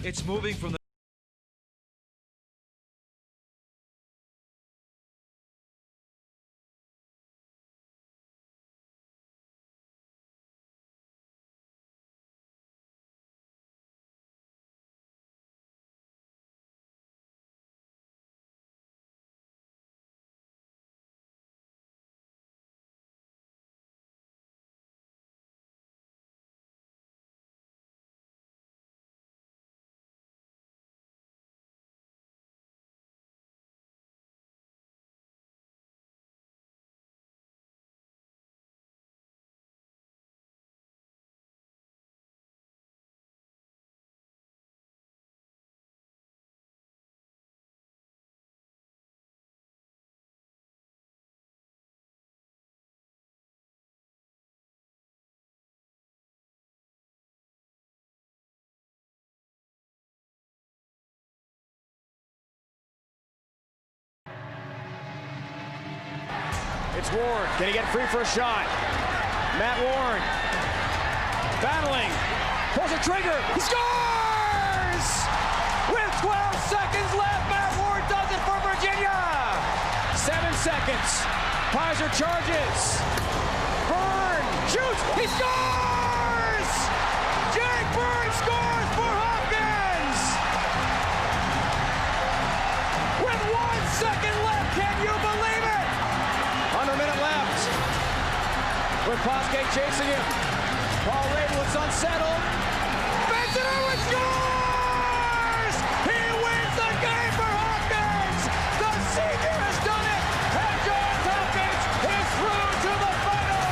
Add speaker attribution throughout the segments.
Speaker 1: It's moving from the
Speaker 2: It's Ward. Can he get free for a shot? Matt Warren battling. Pulls a trigger. He scores! With 12 seconds left, Matt Ward does it for Virginia. 7 seconds. Pizer charges. Byrne shoots. He scores! Jake Byrne scores for Hopkins! With 1 second left, can you believe it? Under a minute left. With Posgate chasing him. Paul Rablett's unsettled. Benson Irwin scores! He wins the game for Hopkins! The senior has done it! And Johns Hopkins is through to the final!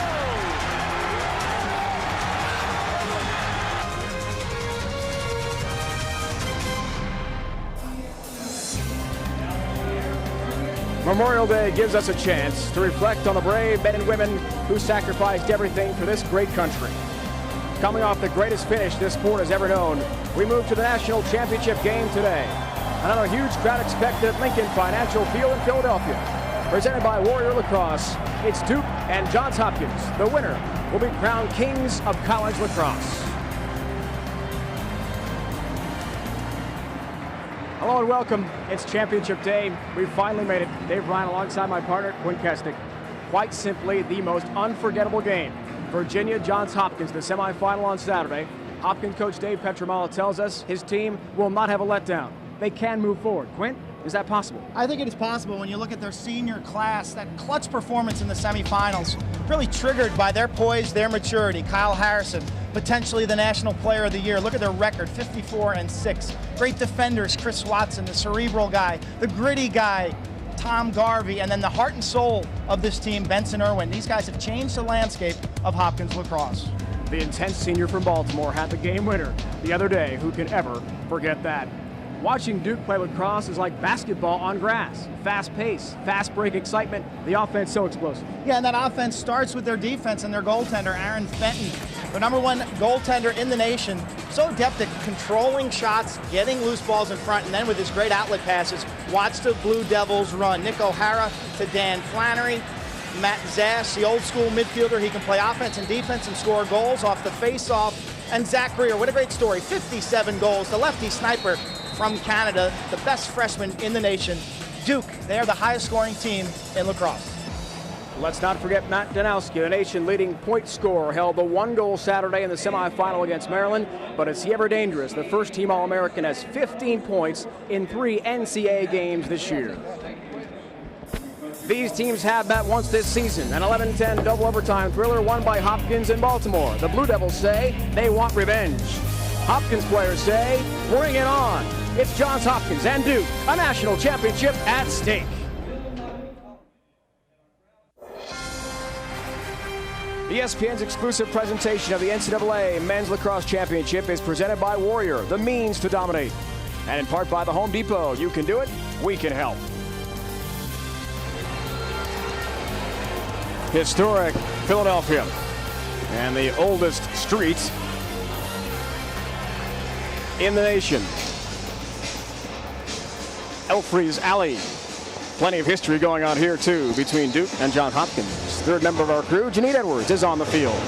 Speaker 2: Memorial Day gives us a chance to reflect on the brave men and women who sacrificed everything for this great country. Coming off the greatest finish this sport has ever known, we move to the national championship game today. Another huge crowd expected at Lincoln Financial Field in Philadelphia. Presented by Warrior Lacrosse, it's Duke and Johns Hopkins. The winner will be crowned kings of college lacrosse. Hello and welcome. It's championship day. We've finally made it. Dave Ryan alongside my partner, Quinn Kesnick. Quite simply the most unforgettable game. Virginia Johns Hopkins, the semifinal on Saturday. Hopkins coach Dave Petramala tells us his team will not have a letdown. They can move forward. Quinn, is that possible?
Speaker 3: I think it is possible when you look at their senior class. That clutch performance in the semifinals really triggered by their poise, their maturity. Kyle Harrison, potentially the National Player of the Year. Look at their record, 54-6. Great defenders, Chris Watson, the cerebral guy, the gritty guy, Tom Garvey, and then the heart and soul of this team, Benson Irwin. These guys have changed the landscape of Hopkins lacrosse.
Speaker 2: The intense senior from Baltimore had the game winner the other day. Who can ever forget that? Watching Duke play lacrosse is like basketball on grass. Fast pace, fast break excitement. The offense so explosive.
Speaker 3: Yeah, and that offense starts with their defense and their goaltender, Aaron Fenton, the #1 goaltender in the nation. So adept at controlling shots, getting loose balls in front, and then with his great outlet passes, watch the Blue Devils run. Nick O'Hara to Dan Flannery. Matt Zass, the old school midfielder. He can play offense and defense and score goals off the face-off. And Zach Greer, what a great story. 57 goals, the lefty sniper from Canada, the best freshman in the nation. Duke, they are the highest scoring team in lacrosse.
Speaker 2: Let's not forget Matt Danowski, the nation-leading point scorer, held the 1-goal Saturday in the semifinal against Maryland. But is he ever dangerous? The first-team All-American has 15 points in 3 NCAA games this year. These teams have met once this season, an 11-10 double overtime thriller won by Hopkins in Baltimore. The Blue Devils say they want revenge. Hopkins players say, bring it on. It's Johns Hopkins and Duke, a national championship at stake. ESPN's exclusive presentation of the NCAA Men's Lacrosse Championship is presented by Warrior, the means to dominate. And in part by the Home Depot. You can do it, we can help. Historic Philadelphia and the oldest street in the nation. Elfrey's Alley. Plenty of history going on here too between Duke and Johns Hopkins. Third member of our crew, Janine Edwards, is on the field.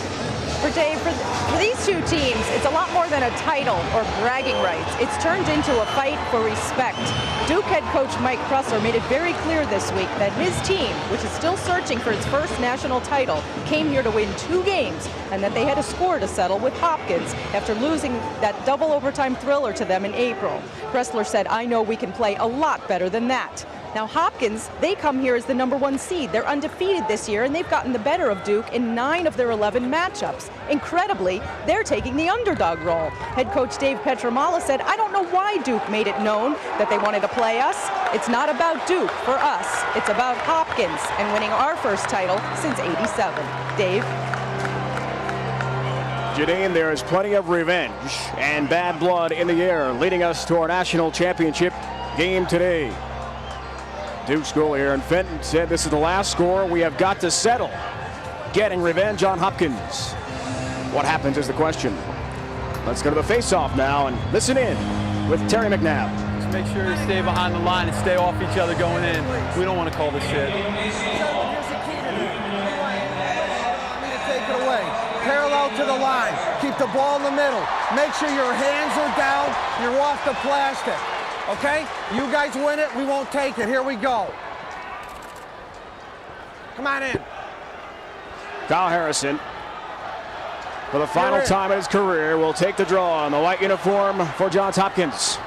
Speaker 1: For Dave, for these two teams, it's a lot more than a title or bragging rights. It's turned into a fight for respect. Duke head coach Mike Pressler made it very clear this week that his team, which is still searching for its first national title, came here to win 2 games and that they had a score to settle with Hopkins after losing that double overtime thriller to them in April. Pressler said, "I know we can play a lot better than that." Now Hopkins, they come here as the #1 seed. They're undefeated this year, and they've gotten the better of Duke in 9 of their 11 matchups. Incredibly, they're taking the underdog role. Head coach Dave Petramala said, "I don't know why Duke made it known that they wanted to play us. It's not about Duke for us. It's about Hopkins and winning our first title since '87. Dave?
Speaker 2: Janine, there is plenty of revenge and bad blood in the air, leading us to our national championship game today. Duke's goalie Aaron Fenton said this is the last score we have got to settle. Getting revenge on Hopkins. What happens is the question. Let's go to the face-off now and listen in with Terry McNabb.
Speaker 4: Just make sure you stay behind the line and stay off each other going in. We don't want to call this shit.
Speaker 5: Take it away. Parallel to the line. Keep the ball in the middle. Make sure your hands are down. You're off the plastic. Okay? You guys win it. We won't take it. Here we go. Come on in.
Speaker 2: Kyle Harrison, for the final time in his career, will take the draw in the white uniform for Johns Hopkins.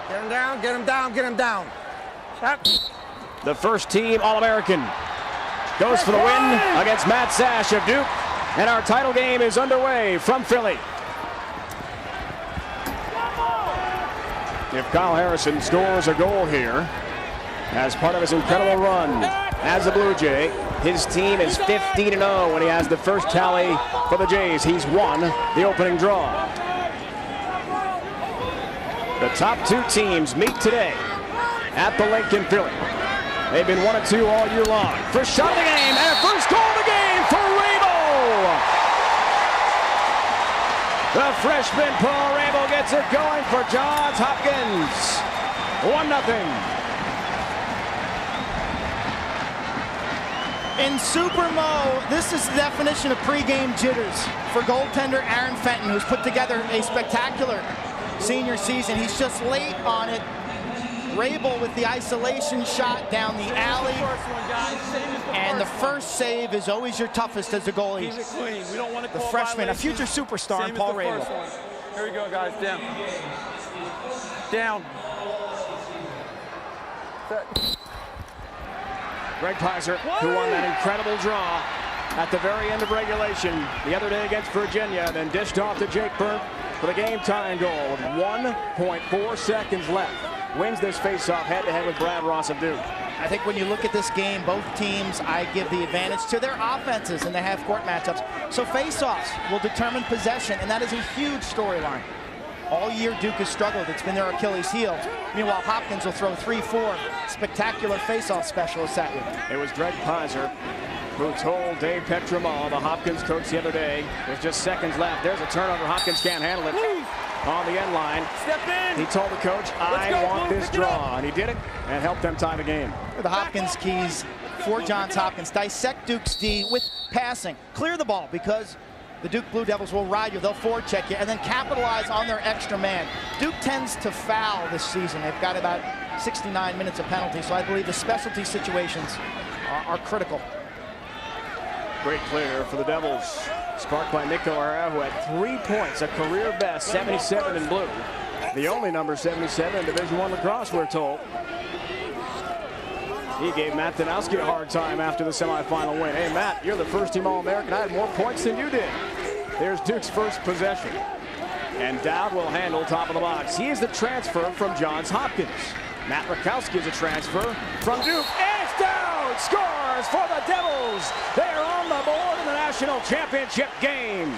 Speaker 5: Get him down. Get him down. Get him down. Shot.
Speaker 2: The first team All-American goes for the win against Matt Sash of Duke. And our title game is underway from Philly. If Kyle Harrison scores a goal here as part of his incredible run as a Blue Jay, his team is 15-0 when he has the first tally for the Jays. He's won the opening draw. The top 2 teams meet today at the link in Philly. They've been 1-2 all year long. First shot of the game and a first goal of the game for Rabel. The freshman Paul Rabel gets it going for Johns Hopkins. 1-0.
Speaker 3: In Supermo, this is the definition of pregame jitters for goaltender Aaron Fenton, who's put together a spectacular senior season. He's just late on it. Rabel with the isolation shot down the alley. And the first save is always your toughest as a goalie.
Speaker 4: Keep it clean. We don't want to
Speaker 3: The
Speaker 4: call
Speaker 3: freshman, a
Speaker 4: violations.
Speaker 3: future superstar,
Speaker 4: Same
Speaker 3: in
Speaker 4: as
Speaker 3: Paul
Speaker 4: the
Speaker 3: Rabel.
Speaker 4: first one. Here we go, guys. Down. Down.
Speaker 2: Greg Pizer, who won that incredible draw at the very end of regulation the other day against Virginia, then dished off to Jake Burke for the game-tying goal with 1.4 seconds left. Wins this face-off head-to-head with Brad Ross of Duke.
Speaker 3: I think when you look at this game, both teams, I give the advantage to their offenses in the half-court matchups. So face-offs will determine possession, and that is a huge storyline. All year, Duke has struggled. It's been their Achilles heel. Meanwhile, Hopkins will throw 3-4 spectacular face-off specialists at you.
Speaker 2: It was Greg Pizer who told Dave Petramala, the Hopkins coach, the other day, with just seconds left. There's a turnover. Hopkins can't handle it. On the end line.
Speaker 4: Step in.
Speaker 2: He told the coach, I want this draw. And he did it and helped them tie the game.
Speaker 3: The Hopkins keys for Johns Hopkins. Dissect Duke's D with passing. Clear the ball because the Duke Blue Devils will ride you. They'll forward check you and then capitalize on their extra man. Duke tends to foul this season. They've got about 69 minutes of penalty, so I believe the specialty situations are critical.
Speaker 2: Great clear for the Devils. Sparked by Nick O'Hara, who had 3 points, a career best, 77 in blue. The only number 77 in Division I lacrosse, we're told. He gave Matt Danowski a hard time after the semifinal win. Hey, Matt, you're the first team All-American. I had more points than you did. There's Duke's first possession. And Dowd will handle top of the box. He is the transfer from Johns Hopkins. Matt Rakowski is a transfer from Duke. And it's Dowd scores for the Devils. They are on the board in the national championship game.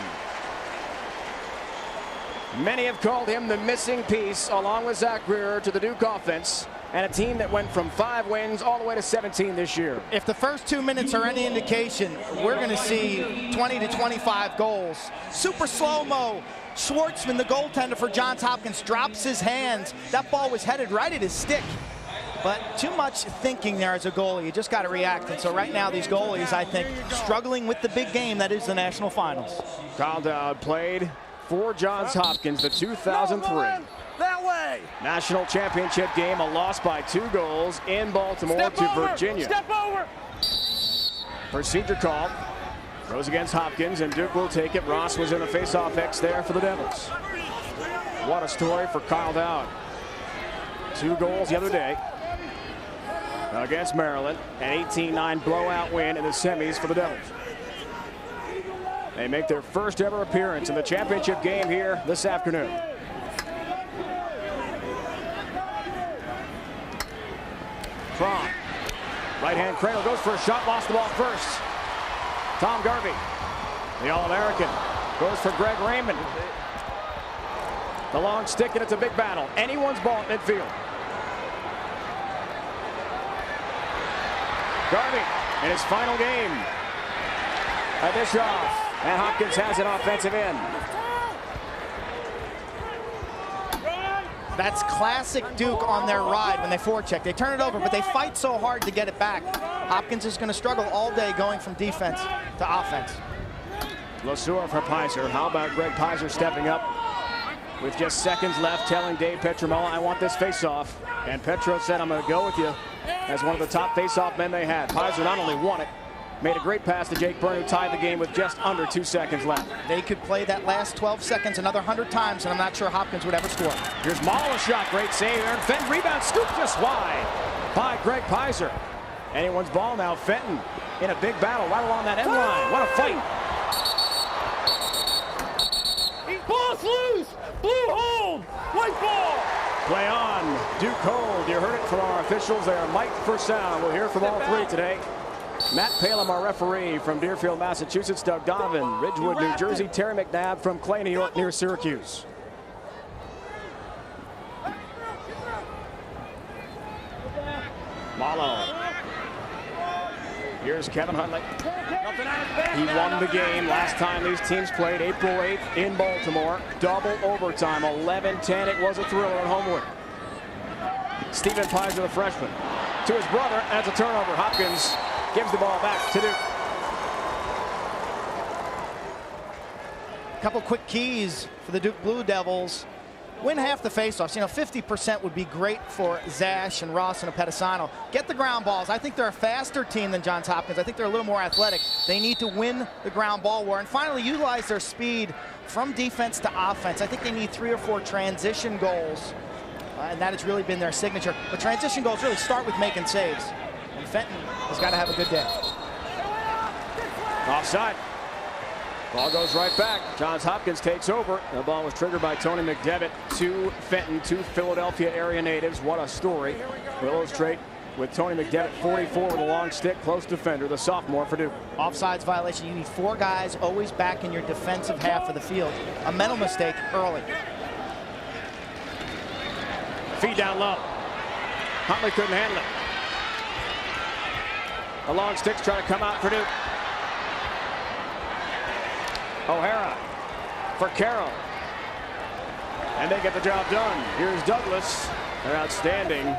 Speaker 2: Many have called him the missing piece, along with Zach Greer, to the Duke offense, and a team that went from 5 wins all the way to 17 this year.
Speaker 3: If the first 2 minutes are any indication, we're going to see 20 to 25 goals. Super slow-mo. Schwartzman, the goaltender for Johns Hopkins, drops his hands. That ball was headed right at his stick. But too much thinking there as a goalie. You just got to react. And so right now, these goalies, I think, struggling with the big game that is the national finals.
Speaker 2: Kyle Dowd played for Johns Hopkins, the 2003
Speaker 5: That way.
Speaker 2: national championship game, a loss by 2 goals in Baltimore to Virginia.
Speaker 5: Step over.
Speaker 2: Procedure call. Goes against Hopkins, and Duke will take it. Ross was in the face-off X there for the Devils. What a story for Kyle Dowd. 2 goals the other day against Maryland. An 18-9 blowout win in the semis for the Devils. They make their first ever appearance in the championship game here this afternoon. Cron. Right-hand cradle, goes for a shot, lost the ball first. Tom Garvey, the All-American, goes for Greg Raymond. The long stick, and it's a big battle. Anyone's ball at midfield. Garvey in his final game. A dish off, and Hopkins has an offensive end.
Speaker 3: That's classic Duke on their ride when they forecheck. They turn it over, but they fight so hard to get it back. Hopkins is going to struggle all day going from defense to offense.
Speaker 2: Lesueur for Pizer. How about Greg Pizer stepping up with just seconds left, telling Dave Petromola, I want this face-off. And Petro said, I'm going to go with you as one of the top face-off men they had. Pizer not only won it, made a great pass to Jake Byrne, who tied the game with just under 2 seconds left.
Speaker 3: They could play that last 12 seconds another 100 times, and I'm not sure Hopkins would ever score.
Speaker 2: Here's Mahler shot, great save. Aaron Fenton rebound, scoop just wide by Greg Pizer. Anyone's ball now. Fenton in a big battle right along that end line. What a fight.
Speaker 5: Ball's loose. Blue hold. White ball.
Speaker 2: Play on. Duke hold. You heard it from our officials. They are mic'd for sound. We'll hear from all 3 today. Matt Palem, our referee from Deerfield, Massachusetts. Doug Donovan, Ridgewood, New Jersey. Terry McNabb from Clay, New York, near Syracuse. Malo. Here's Kevin Huntley. He won the game last time these teams played, April 8th in Baltimore. Double overtime, 11-10. It was a thriller at Homewood. Stephen Pizer, the freshman, to his brother. That's a turnover. Hopkins gives the ball back to Duke.
Speaker 3: A couple quick keys for the Duke Blue Devils. Win half the faceoffs. You know, 50% would be great for Zash and Ross and Apetesano. Get the ground balls. I think they're a faster team than Johns Hopkins. I think they're a little more athletic. They need to win the ground ball war and finally utilize their speed from defense to offense. I think they need 3 or 4 transition goals, and that has really been their signature. But transition goals really start with making saves, and Fenton has got to have a good day.
Speaker 2: Offside. Ball goes right back. Johns Hopkins takes over. The ball was triggered by Tony McDevitt to Fenton, 2 Philadelphia area natives. What a story. We'll illustrate with Tony McDevitt, 44 with a long stick, close defender, the sophomore for Duke.
Speaker 3: Offsides violation. You need 4 guys always back in your defensive half of the field. A mental mistake early.
Speaker 2: Feed down low. Huntley couldn't handle it. The long sticks trying to come out for Duke. O'Hara for Carroll. And they get the job done. Here's Douglas. They're outstanding.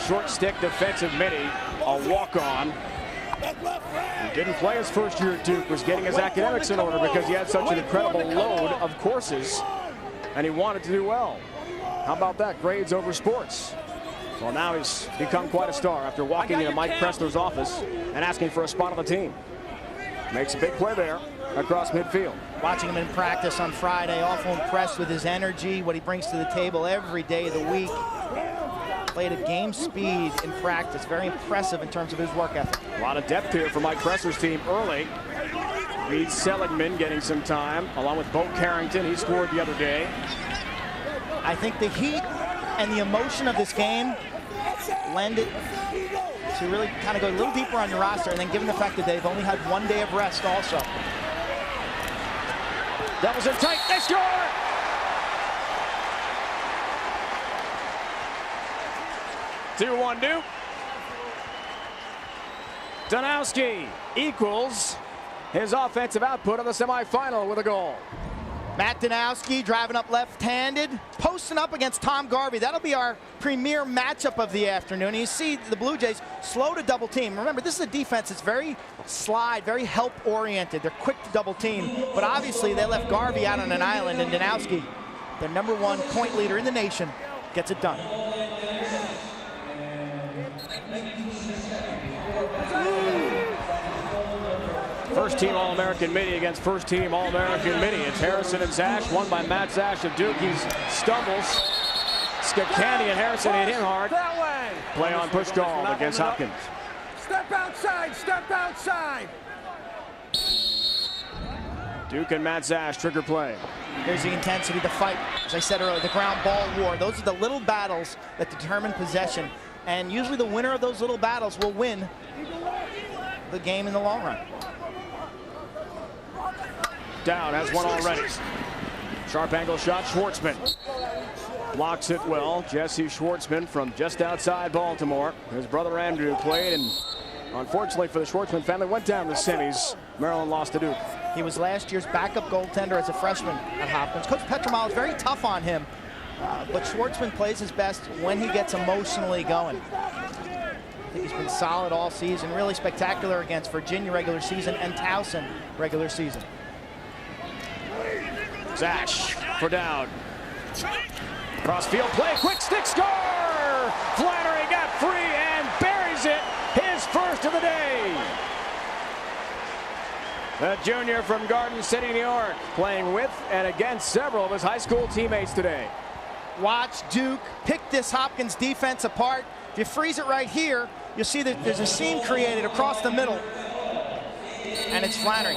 Speaker 2: Short stick defensive midi. A walk-on. He didn't play his first year at Duke. Was getting his academics in order because he had such an incredible load of courses. And he wanted to do well. How about that? Grades over sports. Well, now he's become quite a star after walking into Mike Pressler's office and asking for a spot on the team. Makes a big play there across midfield.
Speaker 3: Watching him in practice on Friday, awful impressed with his energy, what he brings to the table every day of the week. Played at game speed in practice. Very impressive in terms of his work ethic.
Speaker 2: A lot of depth here for Mike Pressler's team early. Reed Seligman getting some time, along with Bo Carrington. He scored the other day.
Speaker 3: I think the heat and the emotion of this game lend it to really kind of go a little deeper on your roster, and then given the fact that they've only had 1 day of rest also.
Speaker 2: Devils in tight, they score! Two-1 Duke. Donowski equals his offensive output of the semifinal with a goal.
Speaker 3: Matt Danowski driving up left-handed, posting up against Tom Garvey. That'll be our premier matchup of the afternoon. And you see the Blue Jays slow to double team. Remember, this is a defense that's very slide, very help-oriented. They're quick to double team, but obviously they left Garvey out on an island, and Danowski, their #1 point leader in the nation, gets it done.
Speaker 2: First team All-American Mini against first team All-American Mini. It's Harrison and Zash, won by Matt Zash of Duke. He stumbles. Skakani and Harrison hit him hard.
Speaker 5: That way.
Speaker 2: Play on push call against Hopkins.
Speaker 5: Step outside, step outside.
Speaker 2: Duke and Matt Zash trigger play.
Speaker 3: Here's the intensity, the fight. As I said earlier, the ground ball war. Those are the little battles that determine possession. And usually the winner of those little battles will win the game in the long run.
Speaker 2: Down, has one already. Sharp angle shot, Schwartzman. Blocks it well. Jesse Schwartzman from just outside Baltimore. His brother Andrew played, and unfortunately for the Schwartzman family, went down the semis. Maryland lost to Duke.
Speaker 3: He was last year's backup goaltender as a freshman at Hopkins. Coach Petromalo is very tough on him, but Schwartzman plays his best when he gets emotionally going. I think he's been solid all season, really spectacular against Virginia regular season and Towson regular season.
Speaker 2: Zash for down. Cross field play, quick stick score! Flannery got free and buries it, his first of the day. The junior from Garden City, New York, playing with and against several of his high school teammates today.
Speaker 3: Watch Duke pick this Hopkins defense apart. If you freeze it right here, you'll see that there's a seam created across the middle, and it's Flannery.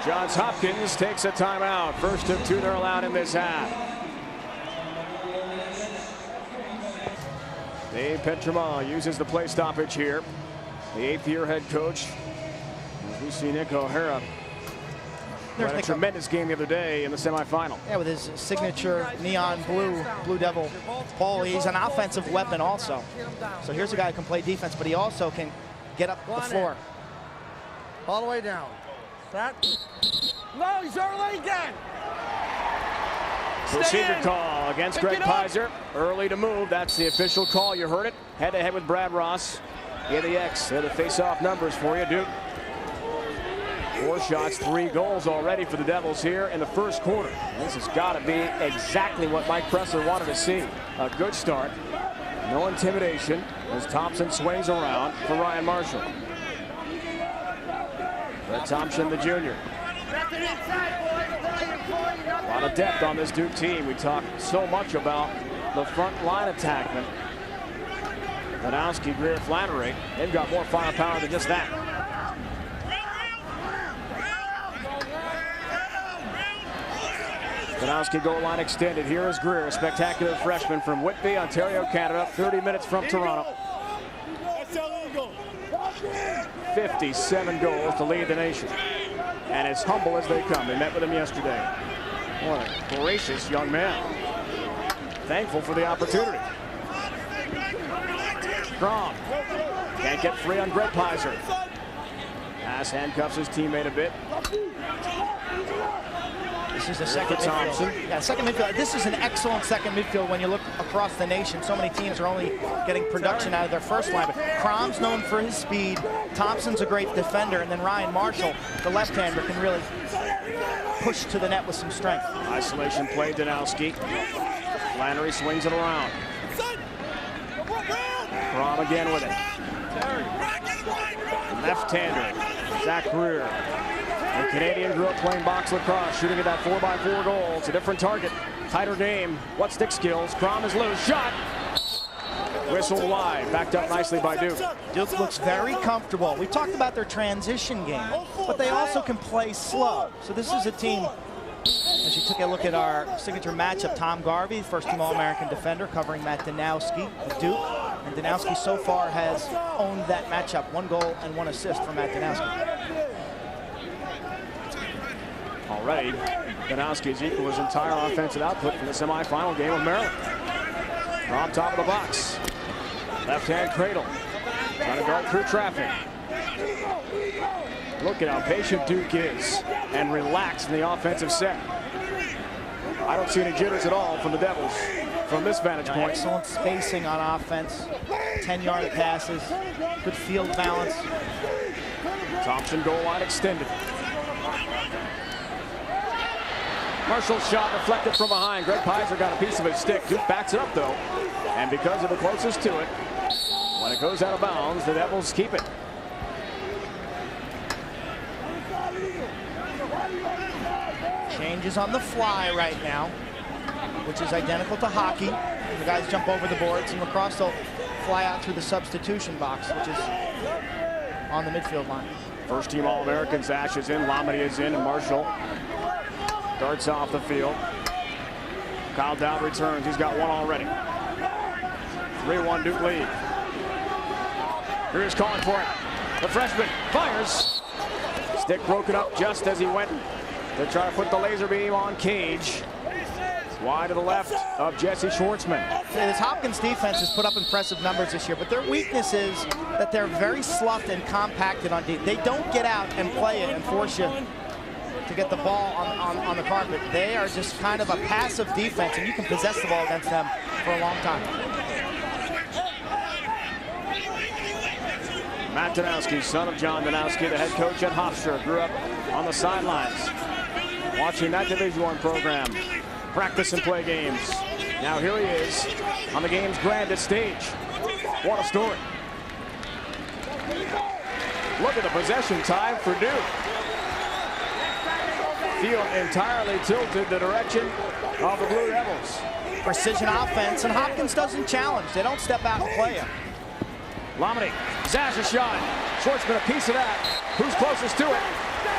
Speaker 2: Johns Hopkins takes a timeout. First of 2 they're allowed in this half. Dave Petromalo uses the play stoppage here. The 8th-year head coach. As we see Nick O'Hara. Had a tremendous game the other day in the semifinal.
Speaker 3: Yeah, with his signature neon Blue Devil pole. He's an offensive weapon also. So here's a guy who can play defense, but he also can get up the floor.
Speaker 5: All the way down. That. No, he's early again.
Speaker 2: Procedure call against Greg Pizer. Early to move. That's the official call. You heard it. Head-to-head with Brad Ross. Yeah, the X. They're the face-off numbers for you, Duke. 4 shots, 3 goals already for the Devils here in the first quarter. This has got to be exactly what Mike Pressler wanted to see. A good start. No intimidation as Thompson swings around for Ryan Marshall. Brett Thompson, the junior. A lot of depth on this Duke team. We talk so much about the front line attackmen. Danowski, Greer, Flannery. They've got more firepower than just that. Danowski goal line extended. Here is Greer, a spectacular freshman from Whitby, Ontario, Canada, 30 minutes from Toronto. 57 goals to lead the nation. And as humble as they come. They met with him yesterday. What a gracious young man. Thankful for the opportunity. Crom can't get free on Greg Pizer. Pass handcuffs his teammate a bit.
Speaker 3: This is the second midfield. Yeah, second midfield. This is an excellent second midfield when you look across the nation. So many teams are only getting production out of their first line. But Crom's known for his speed. Thompson's a great defender. And then Ryan Marshall, the left-hander, can really push to the net with some strength.
Speaker 2: Isolation play, Danowski. Flannery swings it around. Crom again with it. Left-hander, Zach Greer. The Canadian grew up playing box lacrosse, shooting at that 4x4 goal. It's a different target, tighter game. What stick skills? Crom is loose, shot. Whistled wide, backed up nicely by Duke.
Speaker 3: Duke looks very comfortable. We talked about their transition game, but they also can play slow. So this is a team, as you took a look at our signature matchup, Tom Garvey, first-team All-American defender, covering Matt Danowski of Duke. And Danowski so far has owned that matchup. 1 goal and 1 assist for Matt Danowski.
Speaker 2: Already, Danowski has equaled his entire offensive output from the semifinal game of Maryland. From top of the box. Left-hand cradle. Trying to guard through traffic. Look at how patient Duke is and relaxed in the offensive set. I don't see any jitters at all from the Devils from this vantage point.
Speaker 3: Excellent spacing on offense, 10-yard passes, good field balance.
Speaker 2: Thompson goal line extended. Marshall's shot deflected from behind. Greg Pizer got a piece of his stick. Duke backs it up though. And because of the closest to it, when it goes out of bounds, the Devils keep it.
Speaker 3: Changes on the fly right now, which is identical to hockey. The guys jump over the boards, and lacrosse will fly out through the substitution box, which is on the midfield line.
Speaker 2: First team All-American. Zash is in, Lamedy is in, and Marshall darts off the field. Kyle Dowd returns. He's got one already. 3-1 Duke lead. Here's calling for it. The freshman fires. Stick broken up just as he went to try to put the laser beam on Cage. Wide to the left of Jesse Schwartzman.
Speaker 3: This Hopkins defense has put up impressive numbers this year, but their weakness is that they're very sloughed and compacted on deep. They don't get out and play it and force you to get the ball on the carpet. They are just kind of a passive defense, and you can possess the ball against them for a long time.
Speaker 2: Matt Danowski, son of John Danowski, the head coach at Hofstra, grew up on the sidelines watching that Division I program practice and play games. Now here he is on the game's grandest stage. What a story. Look at the possession time for Duke. Field entirely tilted the direction of the Blue Devils.
Speaker 3: Precision offense, and Hopkins doesn't challenge. They don't step out and play it.
Speaker 2: Lamedy, Zash a shot. Schwartzman a piece of that. Who's closest to it?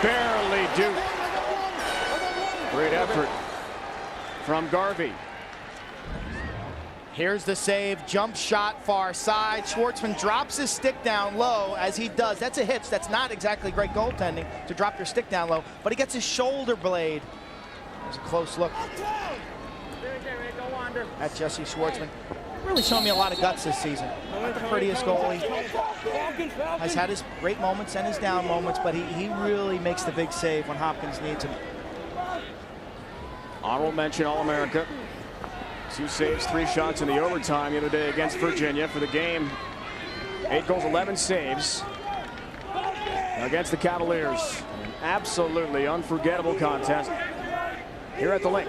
Speaker 2: Barely Duke. Great effort from Garvey.
Speaker 3: Here's the save, jump shot far side. Schwartzman drops his stick down low as he does. That's a hitch. That's not exactly great goaltending to drop your stick down low, but he gets his shoulder blade. There's a close look at Jesse Schwartzman. Really showing me a lot of guts this season. Not the prettiest goalie. Has had his great moments and his down moments, but he really makes the big save when Hopkins needs him.
Speaker 2: Honorable mention All-America. 2 saves, 3 shots in the overtime the other day against Virginia for the game. 8 goals, 11 saves against the Cavaliers. An absolutely unforgettable contest here at the link.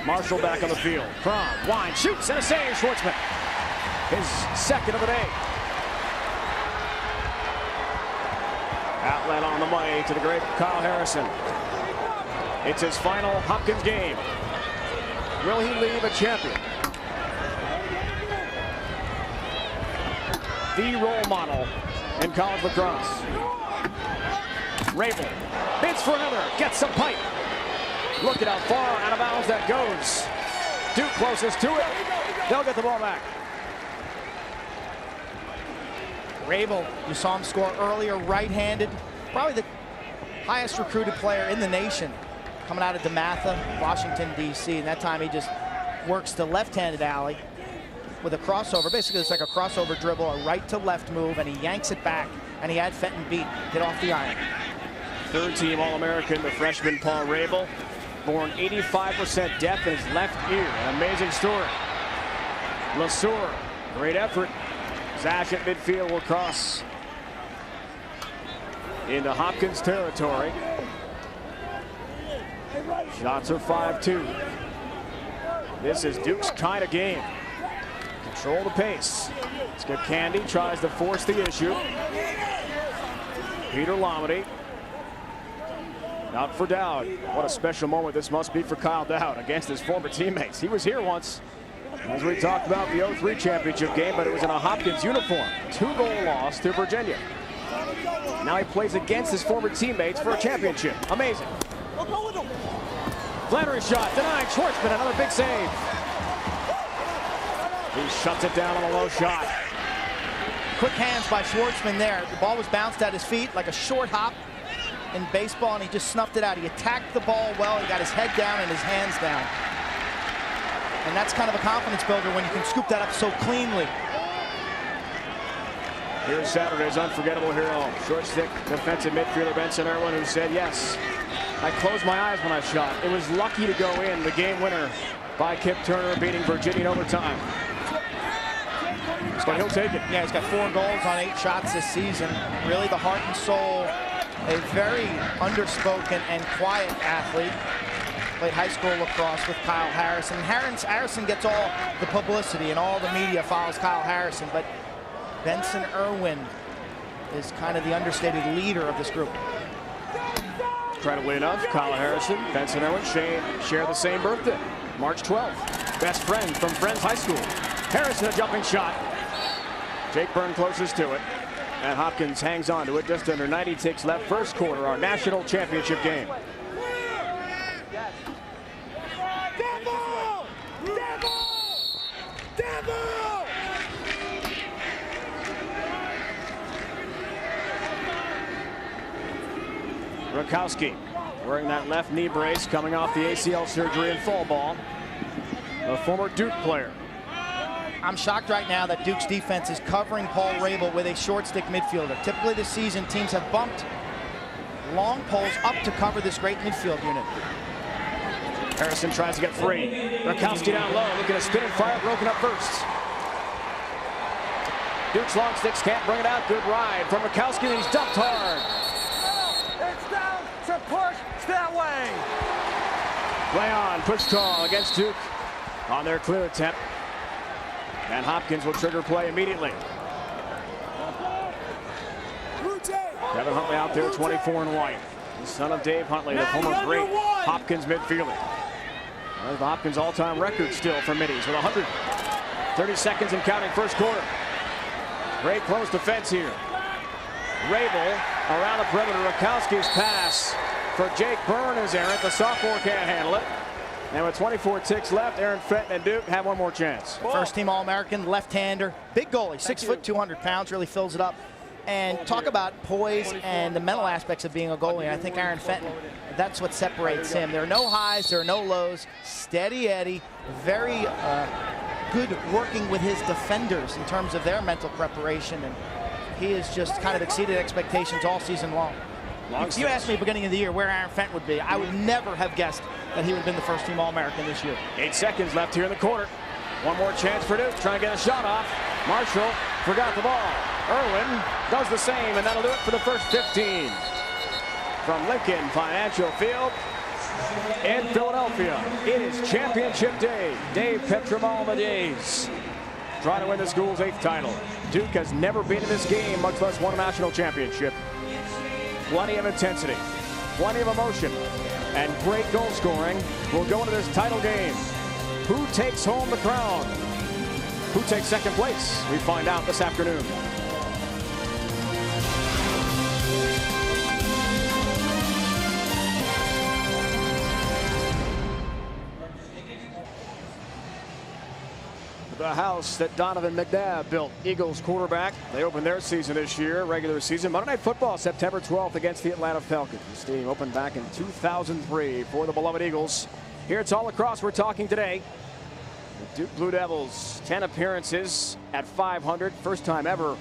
Speaker 2: Marshall back on the field. Crom, Wine, shoots, and a save. Schwartzman, his second of the day. Outlet on the money to the great Kyle Harrison. It's his final Hopkins game. Will he leave a champion? The role model in college lacrosse. Rabel bids for another, gets some pipe. Look at how far out of bounds that goes. Duke closest to it. They'll get the ball back.
Speaker 3: Rabel, you saw him score earlier, right-handed. Probably the highest recruited player in the nation, coming out of DeMatha, Washington, D.C. And that time he just works the left-handed alley with a crossover. Basically, it's like a crossover dribble, a right-to-left move, and he yanks it back, and he had Fenton beat, get off the iron.
Speaker 2: Third-team All-American, the freshman Paul Rabel, born 85% deaf in his left ear. An amazing story. LeSueur, great effort. Zash at midfield will cross into Hopkins territory. Shots are 5-2. This is Duke's kind of game. Control the pace. Skip Candy tries to force the issue. Peter Lamedy. Out for Dowd. What a special moment this must be for Kyle Dowd against his former teammates. He was here once, as we talked about the 03 championship game, but it was in a Hopkins uniform. 2-goal loss to Virginia. Now he plays against his former teammates for a championship. Amazing. Flannery shot denied. Schwartzman, another big save. He shuts it down on a low shot.
Speaker 3: Quick hands by Schwartzman there. The ball was bounced at his feet like a short hop in baseball, and he just snuffed it out. He attacked the ball well. He got his head down and his hands down. And that's kind of a confidence builder when you can scoop that up so cleanly.
Speaker 2: Here's Saturday's unforgettable hero, short stick defensive midfielder Benson Irwin, who said, yes, I closed my eyes when I shot. It was lucky to go in. The game winner by Kip Turner, beating Virginia in overtime. But he'll take it.
Speaker 3: Yeah, he's got 4 goals on 8 shots this season. Really the heart and soul, a very underspoken and quiet athlete. Played high school lacrosse with Kyle Harrison. Harrison gets all the publicity and all the media follows Kyle Harrison, but Benson Irwin is kind of the understated leader of this group.
Speaker 2: Incredibly enough, Kyle Harrison, Benson Irwin share the same birthday, March 12th. Best friend from Friends High School. Harrison, a jumping shot. Jake Byrne closest to it, and Hopkins hangs on to it. Just under 90 ticks left. First quarter, our national championship game. Rakowski wearing that left knee brace, coming off the ACL surgery in fall ball. A former Duke player.
Speaker 3: I'm shocked right now that Duke's defense is covering Paul Rabel with a short stick midfielder. Typically this season, teams have bumped long poles up to cover this great midfield unit.
Speaker 2: Harrison tries to get free. Rakowski down low, looking to spin and fire, broken up first. Duke's long sticks can't bring it out. Good ride from Rakowski, and he's dumped hard.
Speaker 5: It's down to push that way.
Speaker 2: Play on, push call against Duke on their clear attempt. And Hopkins will trigger play immediately. Kevin Huntley out there, 24 in white. The son of Dave Huntley, the former great Hopkins midfielder. There's the Hopkins all-time record still for middies with 130 seconds and counting first quarter. Great close defense here. Rabel around the perimeter. Rakowski's pass for Jake Byrne is errant. The sophomore can't handle it. And with 24 ticks left, Aaron Fenton and Duke have one more chance.
Speaker 3: First team All-American, left-hander, big goalie, 6 foot, 200 pounds, really fills it up. And talk about poise and the mental aspects of being a goalie. I think Aaron Fenton, that's what separates him. There are no highs, there are no lows. Steady Eddie, very good working with his defenders in terms of their mental preparation. And he has just kind of exceeded expectations all season long. If you asked me at the beginning of the year where Aaron Fenton would be, I would never have guessed that he would have been the first team All-American this year.
Speaker 2: 8 seconds left here in the quarter. One more chance for Duke, trying to get a shot off. Marshall forgot the ball. Irwin does the same, and that'll do it for the first 15. From Lincoln Financial Field in Philadelphia, it is championship day. Dave Petromal and the Days trying to win the school's 8th title. Duke has never been in this game, much less won a national championship. Plenty of intensity, plenty of emotion, and great goal scoring will go into this title game. Who takes home the crown? Who takes second place? We find out this afternoon. The house that Donovan McNabb built, Eagles quarterback. They opened their season this year, regular season. Monday Night Football, September 12th against the Atlanta Falcons. The stadium opened back in 2003 for the beloved Eagles. Here it's all lacrosse we're talking today. The Duke Blue Devils, 10 appearances at 500. First time ever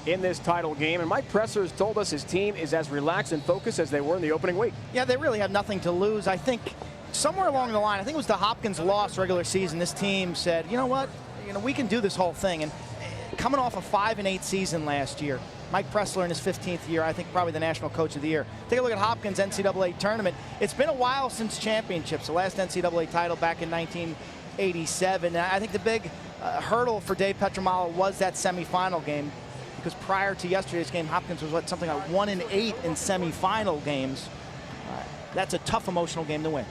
Speaker 2: in this title game. And Mike Presser has told us his team is as relaxed and focused as they were in the opening week.
Speaker 3: Yeah, they really have nothing to lose. I think somewhere along the line, I think it was the Hopkins loss regular season, this team said, you know what? We can do this whole thing. And coming off a 5-8 season last year, Mike Pressler in his 15th year, I think probably the National Coach of the Year. Take a look at Hopkins' NCAA tournament. It's been a while since championships. The last NCAA title back in 1987. And I think the big hurdle for Dave Petromal was that semifinal game, because prior to yesterday's game, Hopkins was something like 1-8 in semifinal games. That's a tough emotional game to win.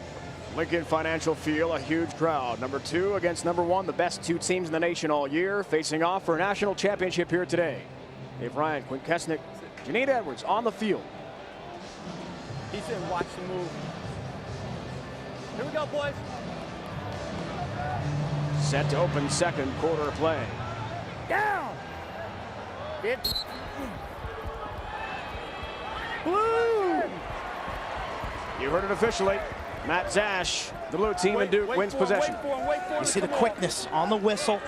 Speaker 2: Lincoln Financial Field, a huge crowd. Number 2 against number 1, the best 2 teams in the nation all year, facing off for a national championship here today. Dave Ryan, Quinn Kesnick, Janine Edwards on the field.
Speaker 6: He said, watch the move. Here we go, boys.
Speaker 2: Set to open second quarter play.
Speaker 6: Down.
Speaker 2: Blue. You heard it officially. Matt Zash, the blue team in Duke, wins possession.
Speaker 3: You see the quickness on the whistle.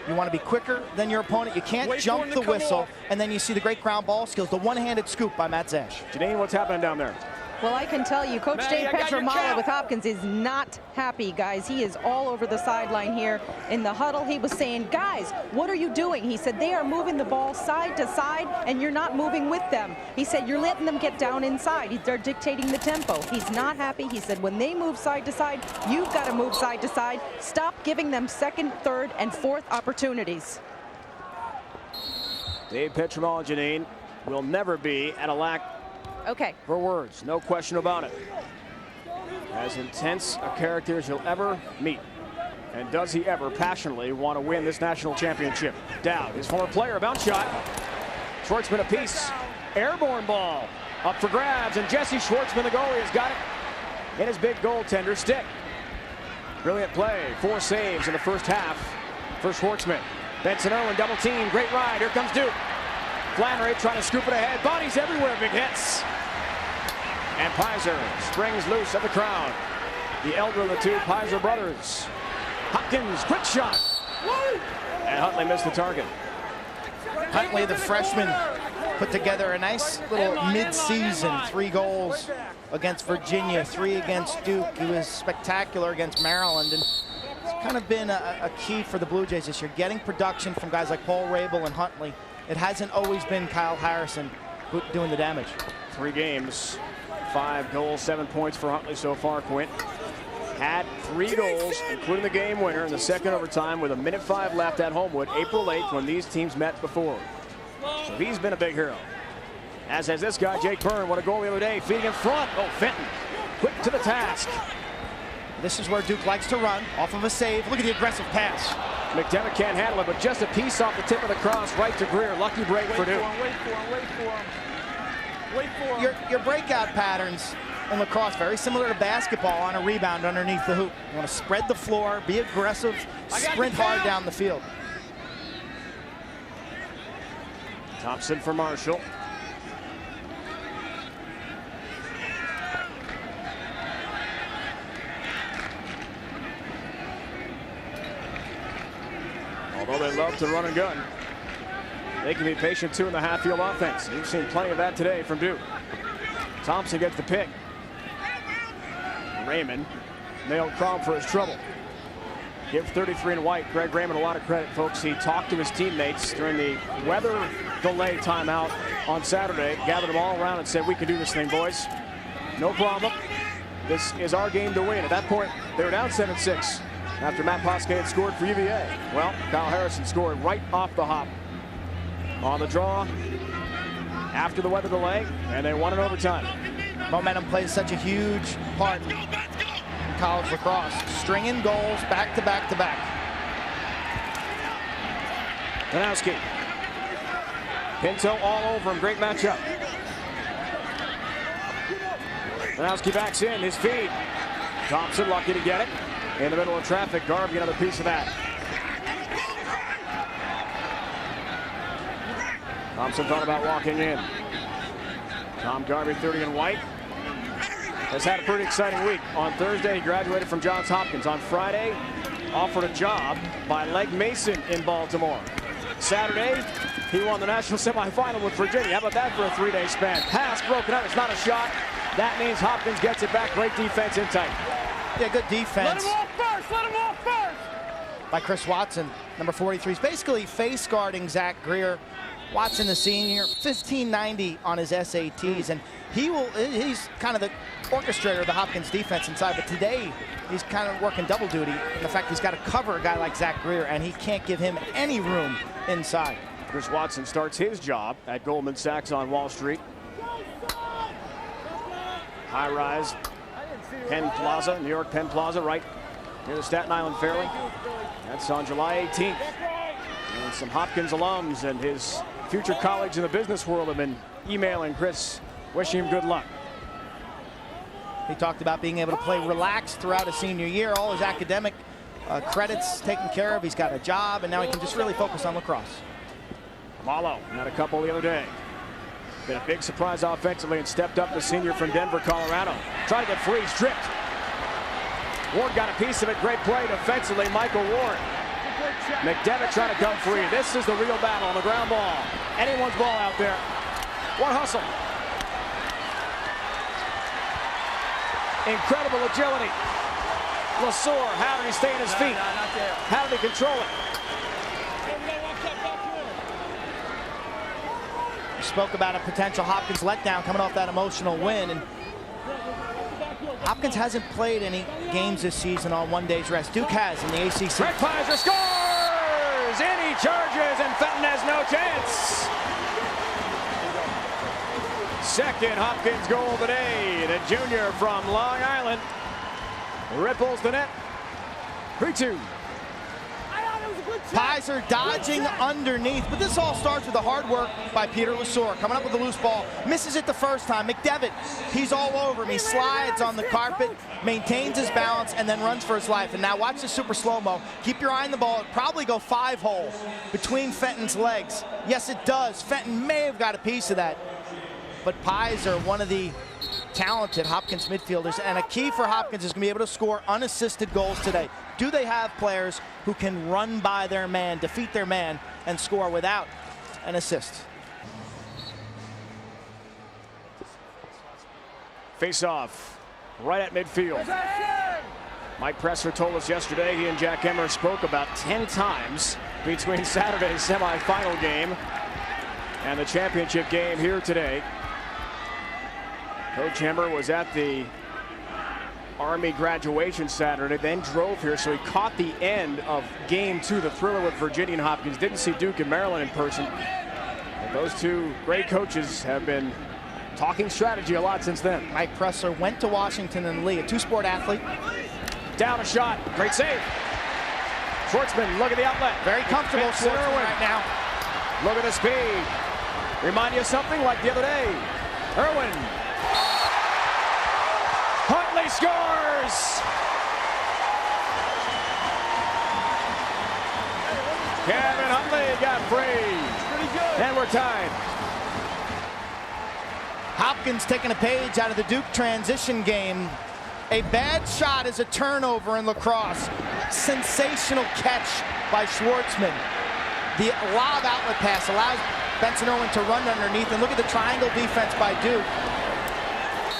Speaker 3: You want to be quicker than your opponent. You can't jump the whistle. And then you see the great ground ball skills, the one-handed scoop by Matt Zash.
Speaker 2: Janine, what's happening down there?
Speaker 1: Well, I can tell you, Coach Dave Petramala with Hopkins is not happy, guys. He is all over the sideline here. In the huddle, he was saying, guys, what are you doing? He said, they are moving the ball side to side, and you're not moving with them. He said, you're letting them get down inside. They're dictating the tempo. He's not happy. He said, when they move side to side, you've got to move side to side. Stop giving them second, third, and fourth opportunities.
Speaker 2: Dave Petramala, Janine, will never be at a lack for words, no question about it. As intense a character as you'll ever meet. And does he ever passionately want to win this national championship? Dowd, his former player, bounce shot. Schwartzman apiece. Airborne ball up for grabs, and Jesse Schwartzman, the goalie, has got it in his big goaltender stick. Brilliant play, 4 saves in the first half for Schwartzman. Benson Irwin double team, great ride, here comes Duke. Flannery trying to scoop it ahead, bodies everywhere, big hits. And Pizer springs loose of the crowd. The elder of the two Pizer brothers. Hopkins, quick shot. And Huntley missed the target.
Speaker 3: Huntley, the freshman, put together a nice little mid-season, 3 goals against Virginia, 3 against Duke. He was spectacular against Maryland, and it's kind of been a key for the Blue Jays this year, getting production from guys like Paul Rabel and Huntley. It hasn't always been Kyle Harrison doing the damage. 3
Speaker 2: games, 5 goals, 7 points for Huntley so far, Quint. Had 3 goals, including the game winner in the second overtime with 1:05 left at Homewood, April 8th, when these teams met before. So he's been a big hero. As has this guy, Jake Byrne, what a goal the other day, feeding in front. Oh, Fenton, quick to the task.
Speaker 3: This is where Duke likes to run, off of a save. Look at the aggressive pass.
Speaker 2: McDevitt can't handle it, but just a piece off the tip of the cross, right to Greer. Lucky break for Duke.
Speaker 6: Wait for him.
Speaker 3: Your breakout patterns in lacrosse, very similar to basketball on a rebound underneath the hoop. You want to spread the floor, be aggressive, sprint hard down the field.
Speaker 2: Thompson for Marshall. Although they love to run and gun, they can be patient too in the half-field offense. You've seen plenty of that today from Duke. Thompson gets the pick. Raymond nailed Crom for his trouble. Give 33 in white Greg Raymond a lot of credit, folks. He talked to his teammates during the weather delay timeout on Saturday, gathered them all around and said, we can do this thing, boys. No problem. This is our game to win. At that point, they were down 7-6 after Matt Posca had scored for UVA. Well, Kyle Harrison scored right off the hop on the draw after the weather delay, and they won in overtime.
Speaker 3: Momentum plays such a huge part in college lacrosse. Stringing goals back to back to back.
Speaker 2: Danowski. Pinto all over him. Great matchup. Danowski backs in. His feed. Thompson lucky to get it. In the middle of traffic. Garvey another piece of that. Thompson thought about walking in. Tom Garvey, 30 in white, has had a pretty exciting week. On Thursday, he graduated from Johns Hopkins. On Friday, offered a job by Legg Mason in Baltimore. Saturday, he won the national semifinal with Virginia. How about that for a 3-day span? Pass broken up. It's not a shot. That means Hopkins gets it back. Great defense in tight.
Speaker 3: Yeah, good defense.
Speaker 6: Let him off first. Let him off first.
Speaker 3: By Chris Watson, number 43. He's basically face guarding Zach Greer. Watson, the senior, 1590 on his SATs, and he's kind of the orchestrator of the Hopkins defense inside, but today he's kind of working double duty in the fact he's got to cover a guy like Zach Greer, and he can't give him any room inside.
Speaker 2: Chris Watson starts his job at Goldman Sachs on Wall Street. High rise, Penn Plaza, New York Penn Plaza, right near the Staten Island Fairway. That's on July 18th. And some Hopkins alums and his future colleagues in the business world have been emailing Chris, wishing him good luck.
Speaker 3: He talked about being able to play relaxed throughout his senior year, all his academic credits taken care of. He's got a job, and now he can just really focus on lacrosse.
Speaker 2: Malo had a couple the other day. Been a big surprise offensively and stepped up the senior from Denver, Colorado. Tried to get free, stripped. Ward got a piece of it. Great play defensively, Michael Ward. McDevitt trying to come free. This is the real battle on the ground ball. Anyone's ball out there. One hustle. Incredible agility. Lasor, how did he stay on his feet? How did he control it?
Speaker 3: We spoke about a potential Hopkins letdown coming off that emotional win. And Hopkins hasn't played any games this season on 1 day's rest. Duke has in the ACC.
Speaker 2: Greg Pfizer scores! In he charges, and Fenton has no chance. Second Hopkins goal of the day. The junior from Long Island ripples the net. 3-2.
Speaker 3: Pfizer dodging underneath, but this all starts with the hard work by Peter Lasor. Coming up with the loose ball, misses it the first time. McDevitt, he's all over him. He slides on the carpet, maintains his balance, and then runs for his life. And now watch the super slow-mo. Keep your eye on the ball. It'll probably go 5-hole between Fenton's legs. Yes, it does. Fenton may have got a piece of that. But Pfizer, one of the talented Hopkins midfielders, and a key for Hopkins is going to be able to score unassisted goals today. Do they have players who can run by their man, defeat their man, and score without an assist?
Speaker 2: Face-off right at midfield. Mike Presser told us yesterday he and Jack Emmer spoke about 10 times between Saturday's semifinal game and the championship game here today. Coach Emmer was at the Army graduation Saturday, then drove here, so he caught the end of Game 2, the thriller with Virginia and Hopkins. Didn't see Duke and Maryland in person. But those two great coaches have been talking strategy a lot since then.
Speaker 3: Mike Presser went to Washington and Lee, a two-sport athlete.
Speaker 2: Down a shot, great save. Schwartzman, look at the outlet.
Speaker 3: Very comfortable Schwartzman right now.
Speaker 2: Look at the speed. Remind you of something like the other day. Irwin. Huntley scores! Kevin Huntley got free.
Speaker 6: Pretty good.
Speaker 2: And we're tied.
Speaker 3: Hopkins taking a page out of the Duke transition game. A bad shot is a turnover in lacrosse. Sensational catch by Schwartzman. The lob outlet pass allows Benson Irwin to run underneath, and look at the triangle defense by Duke.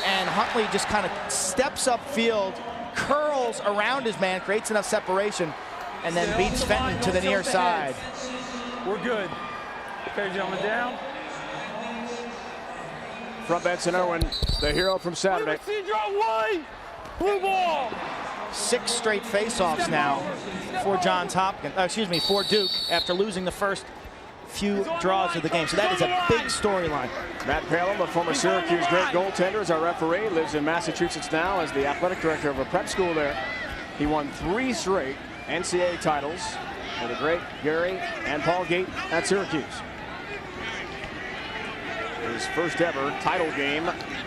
Speaker 3: And Huntley just kind of steps upfield, curls around his man, creates enough separation, and then beats Fenton to the near side.
Speaker 6: We're good. Okay, gentlemen, down.
Speaker 2: From Benson Irwin, the hero from Saturday.
Speaker 6: Blue ball.
Speaker 3: 6 straight face-offs now for for Duke after losing the first few draws of the game. So that is a big storyline.
Speaker 2: Matt Palin, the former Syracuse great goaltender, is our referee. Lives in Massachusetts now as the athletic director of a prep school there. He won 3 straight NCAA titles for the great Gary and Paul Gate at Syracuse. His first ever title game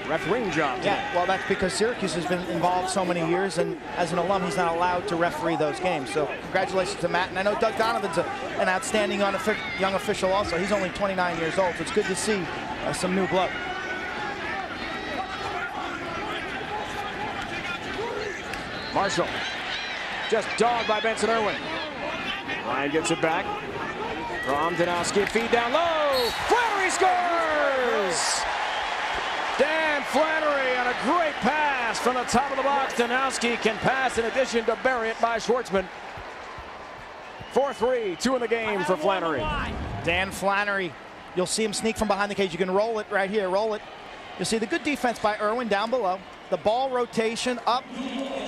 Speaker 2: refereeing job today.
Speaker 3: Yeah, well, that's because Syracuse has been involved so many years, and as an alum, he's not allowed to referee those games. So congratulations to Matt. And I know Doug Donovan's an outstanding young official also. He's only 29 years old, so it's good to see some new blood.
Speaker 2: Marshall, just dogged by Benson Irwin. Ryan gets it back. From Danowski, feed down low. Flannery scores! Dan Flannery on a great pass from the top of the box. Danowski can pass in addition to bury it by Schwartzman. 4-3, 2 in the game for Flannery.
Speaker 3: Dan Flannery, you'll see him sneak from behind the cage. You can roll it right here, roll it. You'll see the good defense by Irwin down below. The ball rotation up,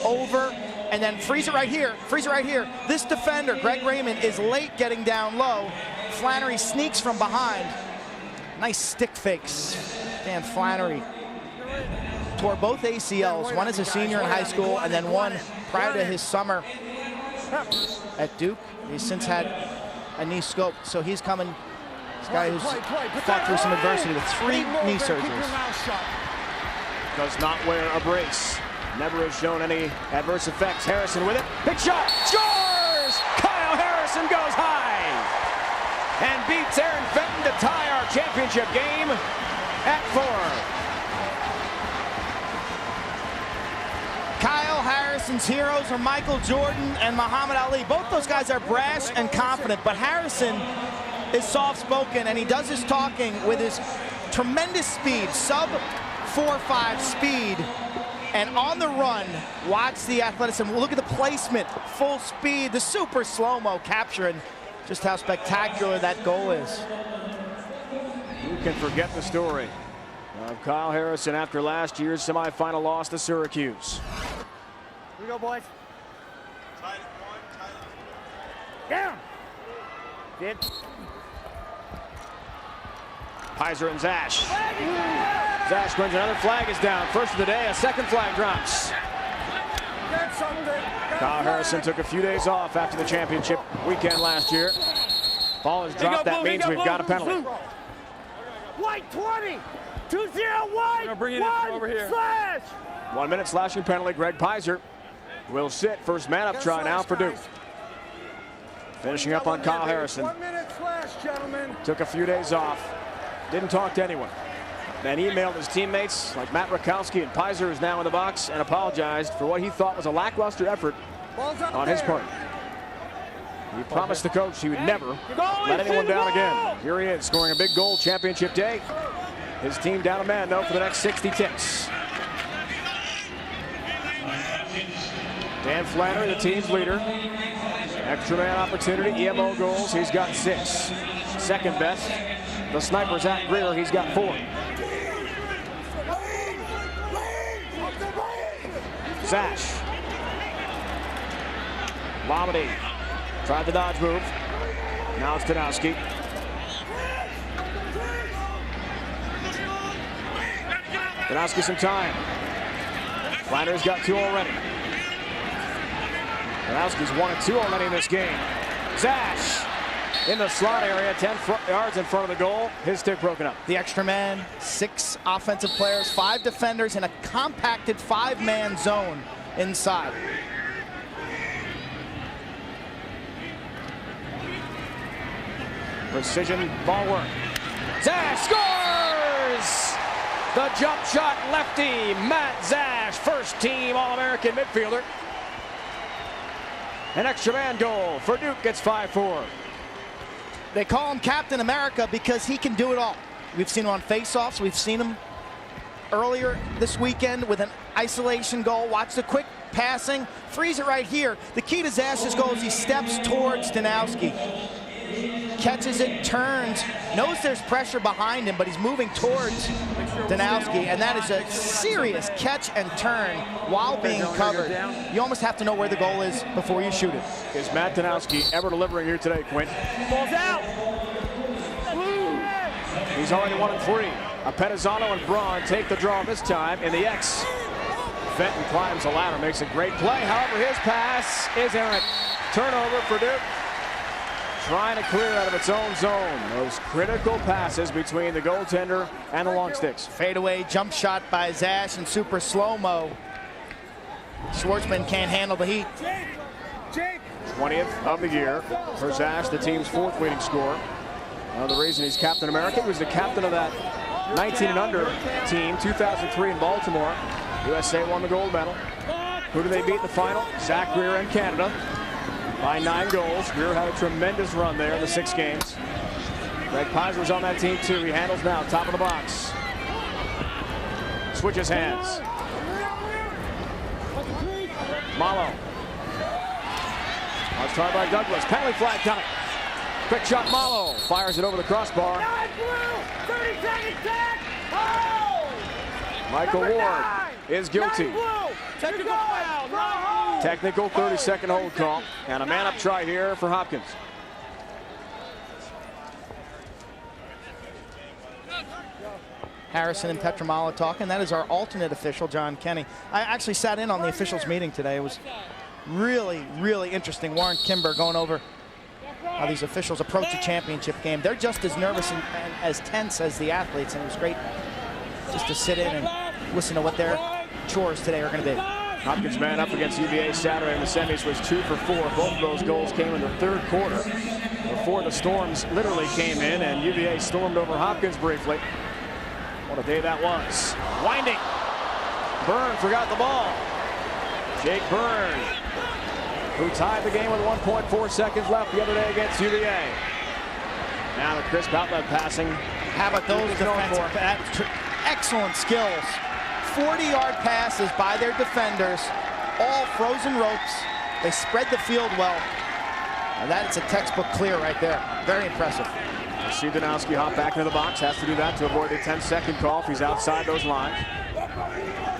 Speaker 3: over, and then freeze it right here, freeze it right here. This defender, Greg Raymond, is late getting down low. Flannery sneaks from behind. Nice stick fakes. Dan Flannery tore both ACLs, one as a senior in high school and then one prior to his summer at Duke. He's since had a knee scope, so he's coming. This guy who's fought through some adversity with 3 knee surgeries.
Speaker 2: Does not wear a brace. Never has shown any adverse effects. Harrison with it. Big shot. Scores! Kyle Harrison goes high and beats Aaron Fenton to tie our championship game at 4.
Speaker 3: Kyle Harrison Harrison's heroes are Michael Jordan and Muhammad Ali. Both those guys are brash and confident, but Harrison is soft-spoken, and he does his talking with his tremendous speed, sub 4.5 speed, and on the run, watch the athleticism. Look at the placement, full speed, the super slow-mo capture, and just how spectacular that goal is.
Speaker 2: Who can forget the story of Kyle Harrison after last year's semifinal loss to Syracuse?
Speaker 6: Here we go, boys. Down. Good.
Speaker 2: Pizer and Zash. Zash wins, another flag is down. First of the day, a second flag drops. Kyle Harrison took a few days off after the championship weekend last year. Ball is dropped, that means we've got a penalty.
Speaker 6: White 20, 2-0 white, bring it over here. Slash.
Speaker 2: 1 minute slashing penalty. Greg Pizer will sit. First man up try now for Duke. Finishing up on Kyle Harrison.
Speaker 5: 1 minute slash, gentlemen.
Speaker 2: Took a few days off. Didn't talk to anyone. Then emailed his teammates like Matt Rakowski, and Pizer is now in the box and apologized for what he thought was a lackluster effort on his part. He promised the coach he would never let anyone down again. Here he is scoring a big goal championship day. His team down a man though for the next 60 ticks. Dan Flannery, the team's leader. Extra man opportunity, EMO goals, he's got 6. Second best, the sniper Zach Greer, he's got 4. Zash. Lamedy tried the dodge move. Now it's Danowski. Danowski some time. Flannery's got 2 already. Danowski's 1 and 2 already in this game. Zash in the slot area, 10 yards in front of the goal. His stick broken up.
Speaker 3: The extra man, 6 offensive players, 5 defenders in a compacted 5-man zone inside.
Speaker 2: Precision ball work. Zash scores! The jump shot lefty, Matt Zash, first team All-American midfielder. An extra man goal for Duke, gets 5-4.
Speaker 3: They call him Captain America because he can do it all. We've seen him on faceoffs. We've seen him earlier this weekend with an isolation goal. Watch the quick passing. Freeze it right here. The key to Zash's goal is he steps towards Danowski. Catches it, turns, knows there's pressure behind him, but he's moving towards Danowski, and that is a serious catch and turn while being covered. You almost have to know where the goal is before you shoot it.
Speaker 2: Is Matt Danowski ever delivering here today, Quint?
Speaker 6: Ball's out.
Speaker 2: He's already 1 and 3. Apetizano and Braun take the draw this time in the X. Fenton climbs the ladder, makes a great play. However, his pass is errant. Turnover for Duke. Trying to clear out of its own zone. Those critical passes between the goaltender and the long sticks.
Speaker 3: Fadeaway jump shot by Zash and super slow-mo. Schwartzman can't handle the heat.
Speaker 2: 20th of the year for Zash, the team's 4th leading scorer. The reason he's Captain America, he was the captain of that 19 and under team, 2003 in Baltimore. USA won the gold medal. Who do they beat in the final? Zach Greer and Canada by 9 goals. Greer had a tremendous run there in the 6 games. Greg Pizer was on that team too. He handles now, top of the box. Switches hands. Malo. Let's try by Douglas. Penalty flag coming. Quick shot, Malo. Fires it over the crossbar.
Speaker 6: 30 seconds back. Oh!
Speaker 2: Michael Ward is guilty.
Speaker 6: Technical foul.
Speaker 2: Technical 30-second hold call. And a man-up try here for Hopkins.
Speaker 3: Harrison and Petramala talking. That is our alternate official, John Kenny. I actually sat in on the officials meeting today. It was really, really interesting. Warren Kimber going over how these officials approach a championship game. They're just as nervous and as tense as the athletes, and it was great just to sit in and listen to what their chores today are going to be.
Speaker 2: Hopkins man up against UVA Saturday in the semis was 2 for 4. Both of those goals came in the 3rd quarter before the storms literally came in, and UVA stormed over Hopkins briefly. What a day that was. Winding. Byrne forgot the ball. Jake Byrne, who tied the game with 1.4 seconds left the other day against UVA. Now the crisp outlet passing.
Speaker 3: How about those defensive? Excellent skills. 40-yard passes by their defenders, all frozen ropes. They spread the field well. And that's a textbook clear right there. Very impressive.
Speaker 2: You see Danowski hop back into the box. Has to do that to avoid the 10-second call if he's outside those lines.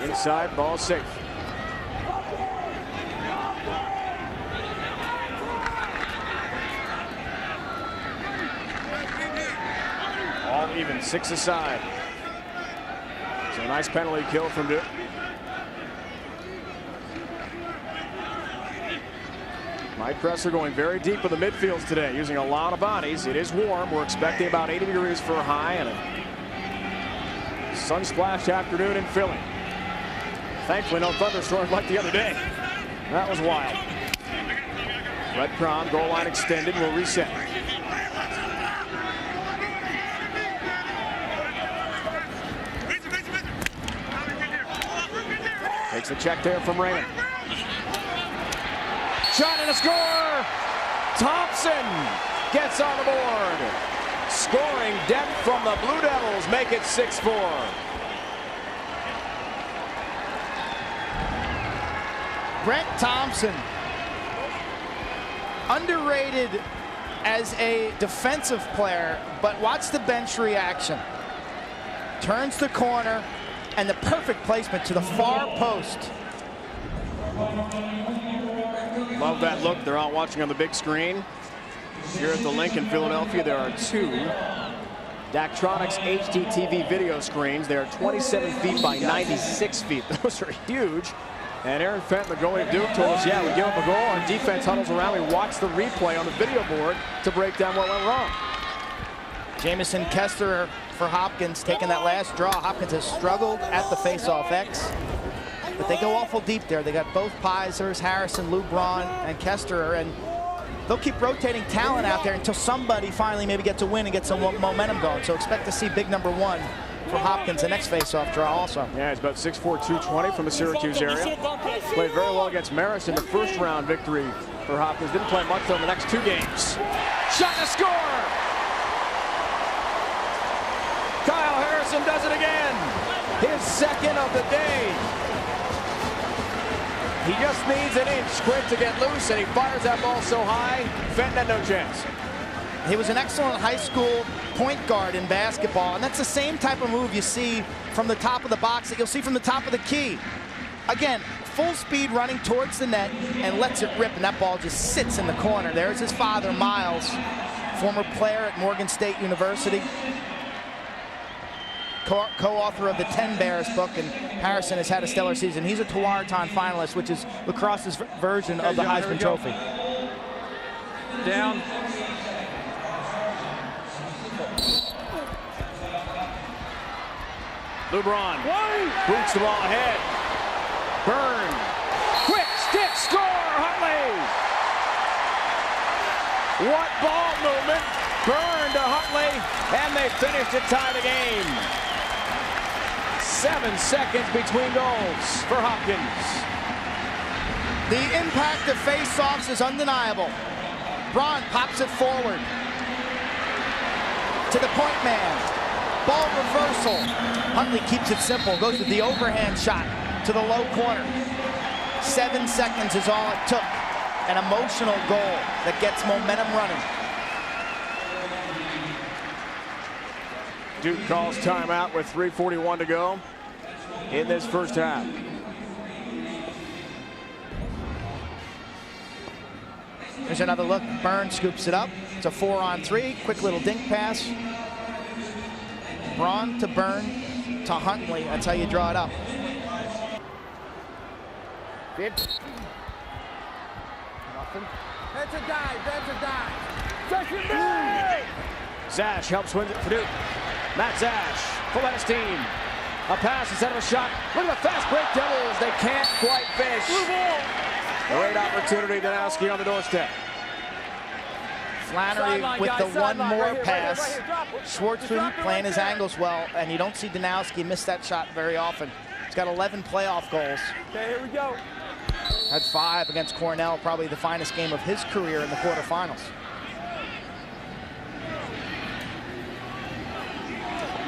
Speaker 2: Inside, ball safe. All even, 6 aside. So a nice penalty kill from Duke. Mike Presser going very deep in the midfields today, using a lot of bodies. It is warm. We're expecting about 80 degrees for a high and a sun-splashed afternoon in Philly. Thankfully, no thunderstorms like the other day. That was wild. Red Crom, goal line extended, will reset. Takes the check there from Raymond. Shot and a score! Thompson gets on the board. Scoring depth from the Blue Devils, make it 6-4.
Speaker 3: Brent Thompson, underrated as a defensive player, but watch the bench reaction. Turns the corner, and the perfect placement to the far post.
Speaker 2: Love that look. They're all watching on the big screen. Here at the Link in Philadelphia, there are 2 Daktronics HDTV video screens. They are 27 feet by 96 feet. Those are huge. And Aaron Fenton, the goalie of Duke, told us, yeah, we give up a goal, our defense huddles around, we watch the replay on the video board to break down what went wrong.
Speaker 3: Jamison Kester for Hopkins taking that last draw. Hopkins has struggled at the face-off X, but they go awful deep there. They got both Pisers, Harrison, Lou Braun, and Kester, and they'll keep rotating talent out there until somebody finally maybe gets a win and gets some momentum going. So expect to see big number 1 for Hopkins the next face-off draw also.
Speaker 2: Yeah, he's about 6'4", 220 from the Syracuse area. Played very well against Marist in the first round victory for Hopkins. Didn't play much though in the next 2 games. Shot to score! Kyle Harrison does it again. His second of the day. He just needs an inch quick to get loose, and he fires that ball so high, Fenton had no chance.
Speaker 3: He was an excellent high school point guard in basketball, and that's the same type of move you see from the top of the box that you'll see from the top of the key. Again, full speed running towards the net and lets it rip, and that ball just sits in the corner. There's his father, Miles, former player at Morgan State University, co-author of the 10 Bears book, and Harrison has had a stellar season. He's a Tewaaraton finalist, which is Lacrosse's version of the Heisman Trophy.
Speaker 6: Down.
Speaker 2: LeBron boots the ball ahead. Byrne, quick stick score, Huntley. What ball movement? Byrne to Huntley, and they finish to tie the game. 7 seconds between goals for Hopkins.
Speaker 3: The impact of face-offs is undeniable. Braun pops it forward to the point man. Ball reversal. Huntley keeps it simple, goes with the overhand shot to the low corner. 7 seconds is all it took. An emotional goal that gets momentum running.
Speaker 2: Duke calls timeout with 3:41 to go in this first half.
Speaker 3: There's another look. Byrne scoops it up. It's a 4-on-3. Quick little dink pass. Braun to Byrne to Huntley. That's how you draw it up.
Speaker 5: Nothing. That's a dive. That's a dive.
Speaker 2: Second down! Zash helps win it for Duke. Matt Zash, full head of steam. A pass instead of a shot. Look at the fast break doubles. They can't quite finish. Great opportunity, Danowski on the doorstep.
Speaker 3: Flannery with the one more pass. Schwartzman playing his angles well, and you don't see Danowski miss that shot very often. He's got 11 playoff goals.
Speaker 6: Okay, here we go.
Speaker 3: Had 5 against Cornell, probably the finest game of his career in the quarterfinals.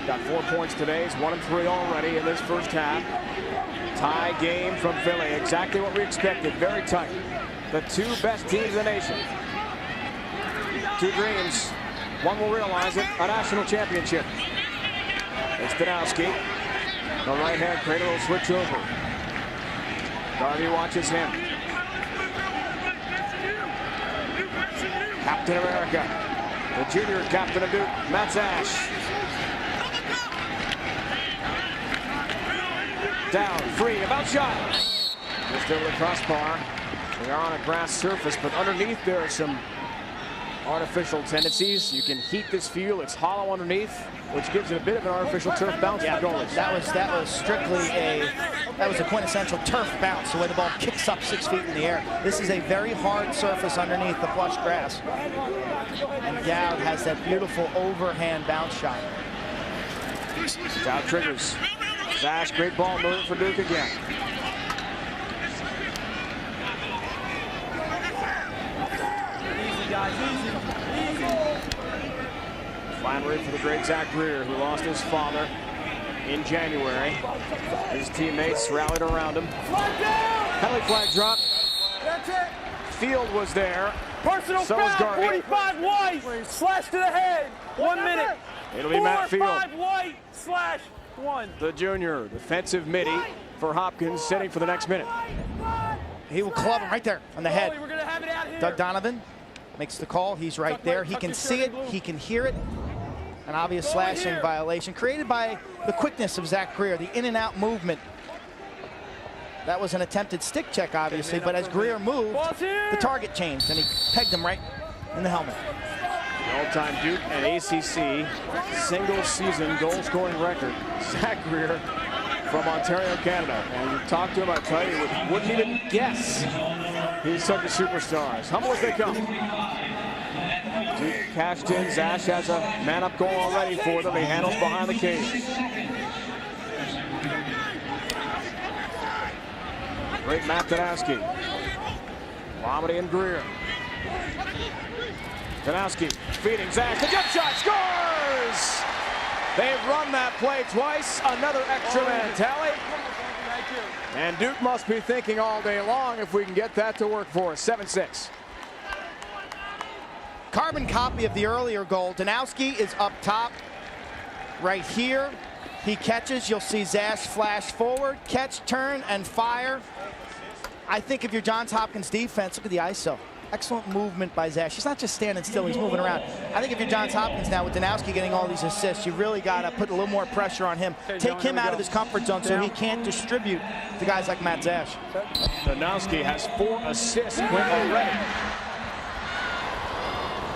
Speaker 2: Got 4 points today. He's 1-3 already in this first half. Tie game from Philly. Exactly what we expected. Very tight. The 2 best teams in the nation. 2 dreams. One will realize it. A national championship. It's Danowski. The right-hand cradle will switch over. Garvey watches him. Captain America. The junior captain of Duke, Matt Zash. Down, free, about shot. Just over the crossbar. They are on a grass surface, but underneath there are some artificial tendencies. You can heat this field. It's hollow underneath, which gives it a bit of an artificial turf bounce.
Speaker 3: Yeah,
Speaker 2: for goalies.
Speaker 3: that was strictly a quintessential turf bounce, the way the ball kicks up 6 feet in the air. This is a very hard surface underneath the plush grass. And Dowd has that beautiful overhand bounce shot.
Speaker 2: Dowd triggers. Zash, great ball move for Duke again.
Speaker 6: Easy, guys, easy.
Speaker 2: Flannery for the great Zach Greer, who lost his father in January. His teammates rallied around him. Penalty flag drop.
Speaker 5: That's it.
Speaker 2: Field was there.
Speaker 6: Personal
Speaker 2: So is
Speaker 6: foul,
Speaker 2: Garvey.
Speaker 6: 45 white, slash to the head. 1 minute.
Speaker 2: It'll be Matt Field,
Speaker 6: 4-5 white, slash 1.
Speaker 2: the junior, defensive midi for Hopkins, sitting for the next minute.
Speaker 3: He will club him right there on the head.
Speaker 6: We're gonna have it out here.
Speaker 3: Doug Donovan makes the call. He's right there. He can see it. He can hear it. An obvious slashing violation created by the quickness of Zach Greer, the in and out movement. That was an attempted stick check, obviously, but as Greer moved, the target changed, and he pegged him right in the helmet.
Speaker 2: The all-time Duke and ACC single-season goal-scoring record, Zach Greer from Ontario, Canada. And you talk to him, I tell you, wouldn't even guess he's such a superstar. As humble as they come. Duke cashed in. Zash has a man-up goal already for them. He handles behind the cage. Great Matt Danowski. Lomedy and Greer. Danowski feeding Zash. The jump shot scores! They've run that play twice. Another extra man tally. And Duke must be thinking all day long if we can get that to work for us. 7-6.
Speaker 3: Carbon copy of the earlier goal. Danowski is up top right here. He catches. You'll see Zash flash forward, catch, turn, and fire. I think if you're Johns Hopkins defense, look at the ISO. Excellent movement by Zash. He's not just standing still, he's moving around. I think if you're Johns Hopkins now with Danowski getting all these assists, you really got to put a little more pressure on him. Take him out of his comfort zone so he can't distribute to guys like Matt Zash.
Speaker 2: Danowski has 4 assists already.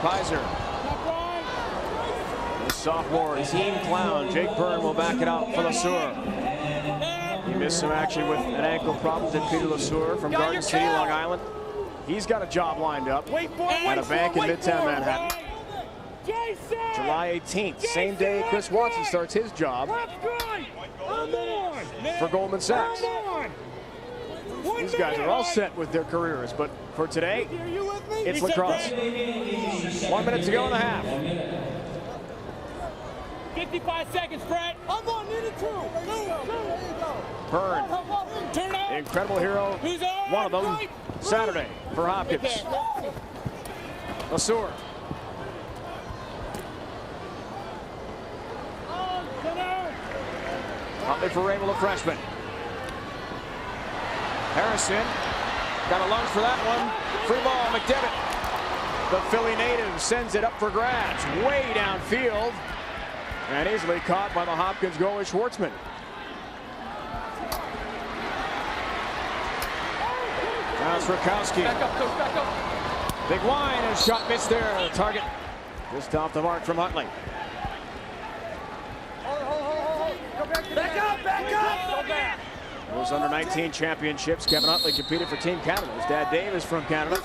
Speaker 2: Kaiser. The sophomore team clown, Jake Byrne, will back it out for LeSueur. He missed some action with an ankle problem to Peter LeSueur from Garden City, Long Island. He's got a job lined up at a bank in Midtown Manhattan. July 18th, same day Chris Watson starts his job for Goldman Sachs. These guys are all set with their careers, but for today, it's lacrosse. 1 minute to go in the half.
Speaker 7: 55 seconds, Brett. I'm on, needed 2.
Speaker 2: Byrne, the incredible hero, one of them, Saturday for Hopkins. LeSueur. Huntley for Rabel, a freshman. Harrison got a lunge for that one. Free ball, McDevitt. The Philly native sends it up for grabs, way downfield, and easily caught by the Hopkins goalie Schwartzman. Now it's Rakowski.
Speaker 6: Back up, coach, back up.
Speaker 2: Big line and shot missed there. Target just off the mark from Huntley.
Speaker 6: Back up, back up. Go back.
Speaker 2: Those under-19 championships, Kevin Huntley competed for Team Canada. His dad Dave is from Canada.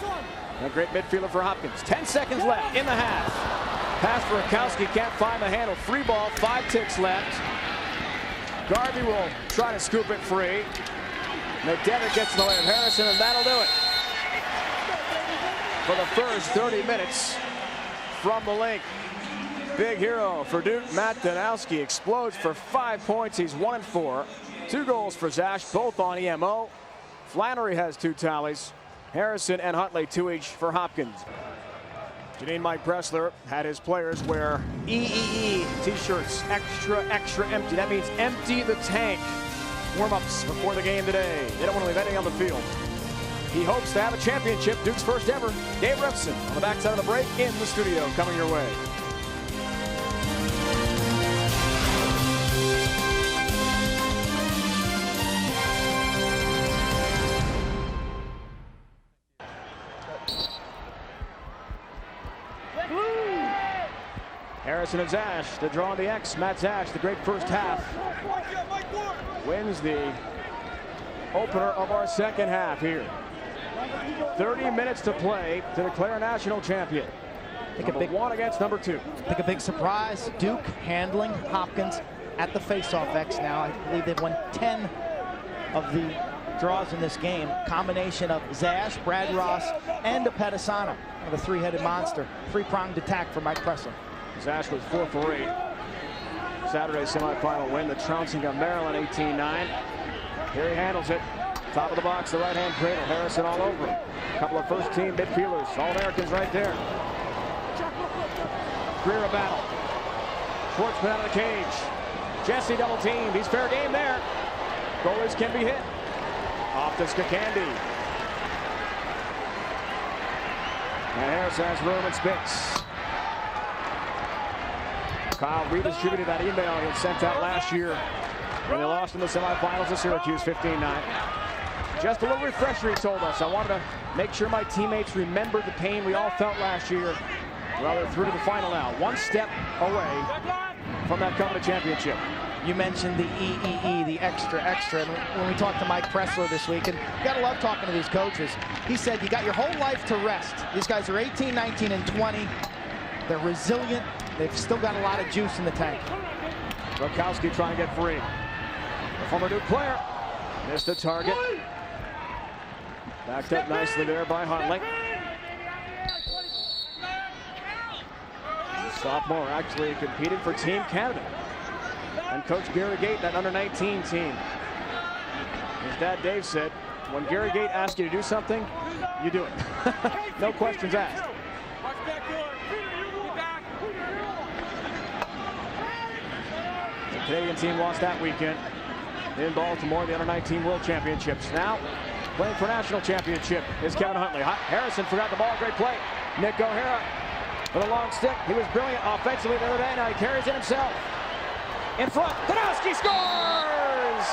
Speaker 2: And a great midfielder for Hopkins. 10 seconds left in the half. Pass for Rakowski, can't find the handle. Free ball, 5 ticks left. Garvey will try to scoop it free. McDevitt gets in the way of Harrison, and that'll do it for the first 30 minutes from the link. Big hero for Duke, Matt Danowski, explodes for 5 points. He's 1-4. 2 goals for Zash, both on EMO. Flannery has 2 tallies. Harrison and Huntley 2 each for Hopkins. Janine Mike Pressler had his players wear EEE t-shirts, extra empty. That means empty the tank. Warm-ups before the game today. They don't want to leave anything on the field. He hopes to have a championship, Duke's first ever. Dave Revson on the backside of the break in the studio, coming your way. Harrison and Zash, the draw on the X. Matt Zash, the great first half, wins the opener of our second half here. 30 minutes to play to declare a national champion. Number 1 against number 2.
Speaker 3: I think a big surprise, Duke handling Hopkins at the faceoff X now. I believe they've won 10 of the draws in this game. Combination of Zash, Brad Ross, and a Pedisano. The 3-headed monster. 3-pronged attack for Mike Pressler.
Speaker 2: Zash was 4 for 8. Saturday's semifinal win, the trouncing of Maryland 18-9. Here he handles it. Top of the box, the right-hand cradle. Harrison all over him. A couple of first-team midfielders, All-Americans right there. Greer a battle. Schwartzman out of the cage. Jesse double-teamed. He's fair game there. Goalies can be hit. Off to Skakandi. And Harrison has room and space. Kyle redistributed that email he had sent out last year when they lost in the semifinals to Syracuse 15-9. Just a little refresher, he told us. I wanted to make sure my teammates remembered the pain we all felt last year. Well, they're through to the final now. 1 step away from that coveted championship.
Speaker 3: You mentioned the EEE, the extra. And when we talked to Mike Pressler this week, and you gotta love talking to these coaches, he said you got your whole life to rest. These guys are 18, 19, and 20. They're resilient. They've still got a lot of juice in the tank.
Speaker 2: Rokowski trying to get free. The former Duke player missed the target. Backed up nicely there by Huntley. Sophomore actually competed for Team Canada. And Coach Gary Gate, that under-19 team. His dad Dave said, when Gary Gate asks you to do something, you do it. No questions asked. The Canadian team lost that weekend in Baltimore, the under-19 World Championships. Now, playing for national championship is Kevin Huntley. Harrison forgot the ball, great play. Nick O'Hara with a long stick. He was brilliant offensively the other day. Now he carries it himself. In front, Danowski scores!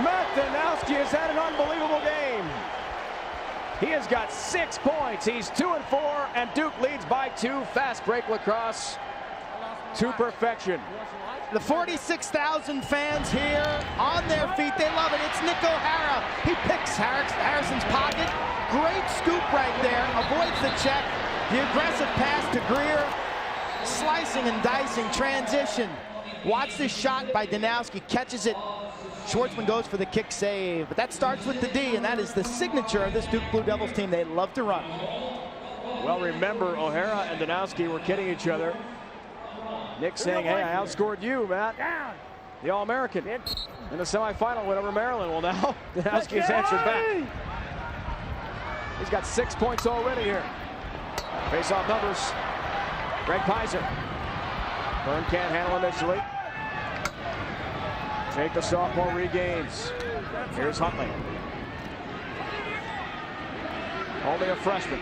Speaker 2: Matt Danowski has had an unbelievable game. He has got 6 points. He's 2-4, and Duke leads by 2. Fast break lacrosse to perfection.
Speaker 3: The 46,000 fans here on their feet. They love it. It's Nick O'Hara. He picks Harrison's pocket. Great scoop right there. Avoids the check. The aggressive pass to Greer. Slicing and dicing transition. Watch this shot by Danowski. Catches it. Schwartzman goes for the kick save. But that starts with the D, and that is the signature of this Duke Blue Devils team. They love to run.
Speaker 2: Well, remember, O'Hara and Danowski were kidding each other. Nick saying, hey, I outscored you, Matt. The All-American in the semifinal win over Maryland. Well, now Danowski has answered back. He's got 6 points already here. Face-off numbers. Greg Kaiser. Byrne can't handle initially. Jake, the sophomore, regains. Here's Huntley. Only a freshman.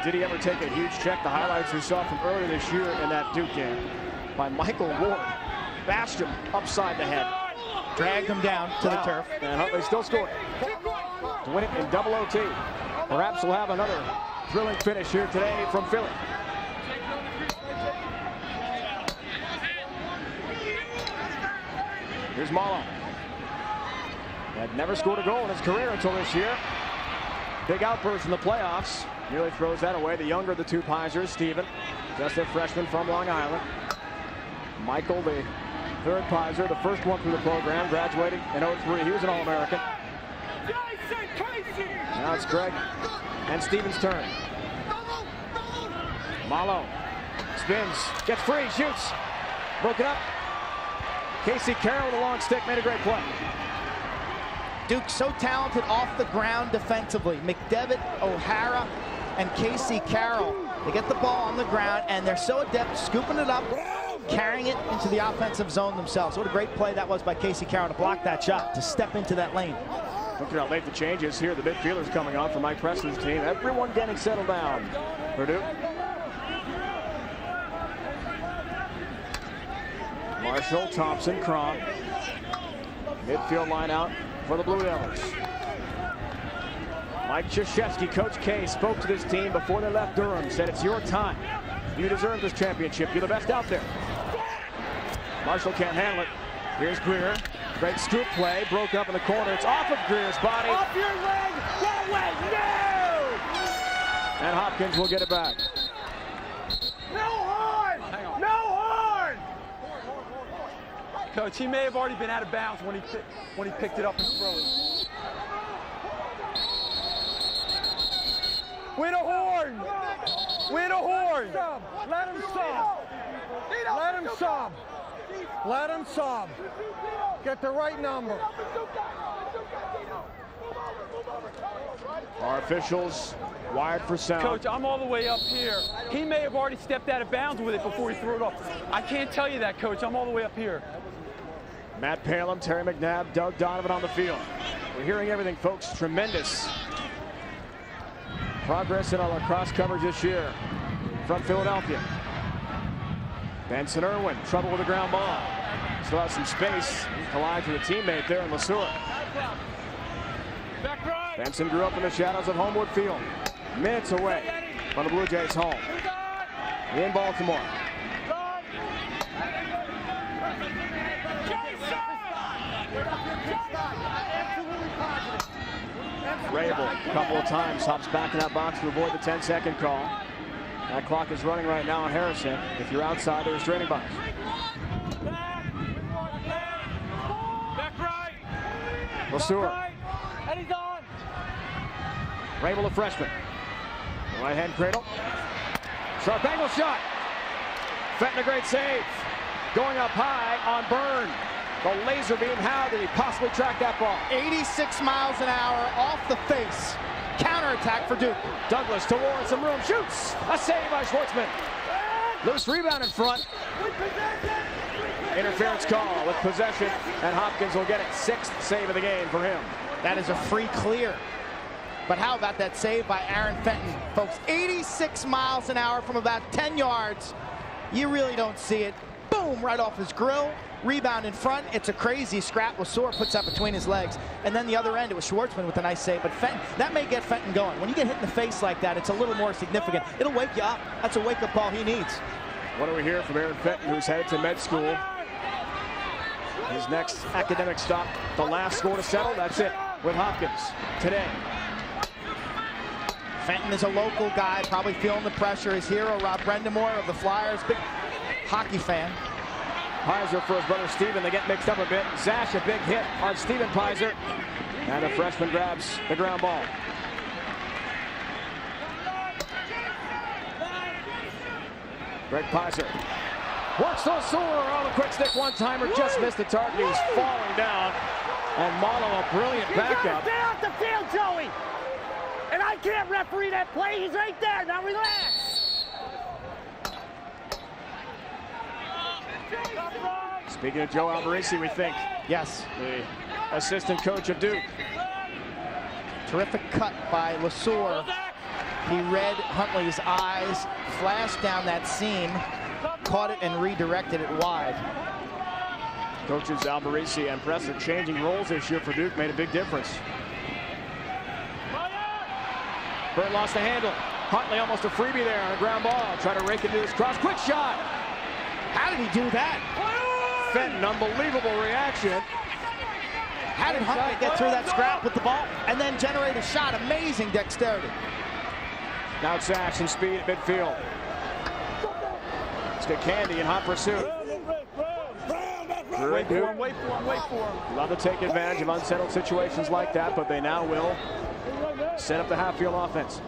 Speaker 2: Did he ever take a huge check? The highlights we saw from earlier this year in that Duke game by Michael Ward. Bashed him upside the head.
Speaker 3: Dragged him down to the turf.
Speaker 2: And Huntley still scored to win it in double OT. Perhaps we'll have another thrilling finish here today from Philly. Here's Malo. Had never scored a goal in his career until this year. Big outburst in the playoffs. Nearly throws that away. The younger of the two Pisers, Steven, just a freshman from Long Island. Michael, the third Pizer, the first one through the program, graduating in 03. He was an All-American. Now it's Greg and Stevens' turn. Malo spins, gets free, shoots. Broken up. Casey Carroll with a long stick, made a great play.
Speaker 3: Duke so talented off the ground defensively. McDevitt, O'Hara, and Casey Carroll. They get the ball on the ground, and they're so adept scooping it up, carrying it into the offensive zone themselves. What a great play that was by Casey Carroll to block that shot, to step into that lane.
Speaker 2: Looking how late the changes here. The midfielders coming on for Mike Preston's team. Everyone getting settled down for Duke. Marshall, Thompson, Cron. Midfield line out for the Blue Devils. Mike Krzyzewski, Coach K, spoke to this team before they left Durham. Said, it's your time. You deserve this championship. You're the best out there. Marshall can't handle it. Here's Greer. Great scoop play. Broke up in the corner. It's off of Greer's body.
Speaker 7: Off your leg! That way! No!
Speaker 2: And Hopkins will get it back.
Speaker 7: No horn! No horn!
Speaker 4: Coach, he may have already been out of bounds when he picked it up and threw it.
Speaker 5: Win a horn! Win a horn! Let him sub! Let him sub! Let him sub! Get the right number.
Speaker 2: Our officials wired for sound.
Speaker 4: Coach, I'm all the way up here. He may have already stepped out of bounds with it before he threw it off. I can't tell you that, Coach. I'm all the way up here.
Speaker 2: Matt Palin, Terry McNabb, Doug Donovan on the field. We're hearing everything, folks. Tremendous progress in our lacrosse coverage this year from Philadelphia. Benson Irwin, trouble with the ground ball. Still has some space. Collides with a teammate there in LeSueur. Benson grew up in the shadows of Homewood Field, minutes away from the Blue Jays' home in Baltimore. Rabel, a couple of times, hops back in that box to avoid the 10-second call. That clock is running right now on Harrison. If you're outside the restraining box. LeSueur. Rabel, a freshman. Right hand cradle. Sharp angle shot. Fenton, a great save. Going up high on Byrne. The laser beam. How did he possibly track that ball?
Speaker 3: 86 miles an hour off the face. Counterattack for Duke.
Speaker 2: Douglas towards some room. Shoots. A save by Schwartzman. Loose rebound in front. Interference call with possession, and Hopkins will get it. 6th save of the game for him.
Speaker 3: That is a free clear. But how about that save by Aaron Fenton? Folks, 86 miles an hour from about 10 yards. You really don't see it. Boom, right off his grill. Rebound in front. It's a crazy scrap. LeSueur puts that between his legs. And then the other end, it was Schwartzman with a nice save. But Fenton, that may get Fenton going. When you get hit in the face like that, it's a little more significant. It'll wake you up. That's a wake-up call he needs.
Speaker 2: What do we hear from Aaron Fenton, who's headed to med school? His next academic stop, the last score to settle. That's it with Hopkins today.
Speaker 3: Fenton is a local guy, probably feeling the pressure. His hero, Rob Brendamore of the Flyers, big hockey fan.
Speaker 2: Pizer for his brother Steven. They get mixed up a bit. Zash, a big hit on Steven Pizer. And the freshman grabs the ground ball. Greg Pizer works the sewer on a quick stick one-timer. Just missed the target. He was falling down. And Malo, a brilliant backup.
Speaker 7: Stay off the field, Joey! And I can't referee that play. He's right there. Now relax.
Speaker 2: Speaking of Joe Alberici, we think.
Speaker 3: Yes.
Speaker 2: The assistant coach of Duke.
Speaker 3: Terrific cut by LeSueur. He read Huntley's eyes, flashed down that seam, caught it and redirected it wide.
Speaker 2: Coaches Alberici and Presser changing roles this year for Duke made a big difference. Bird lost the handle. Huntley almost a freebie there on a ground ball. Try to rake into his cross. Quick shot.
Speaker 3: How did he do that?
Speaker 2: Fenton, unbelievable reaction.
Speaker 3: How did Huntley get through that scrap with the ball and then generate a shot? Amazing dexterity.
Speaker 2: Now it's action speed at midfield. Let's get Candy in hot pursuit.
Speaker 4: Wait for him, wait for him, wait for him.
Speaker 2: Love to take advantage of unsettled situations like that, but they now will set up the half-field offense.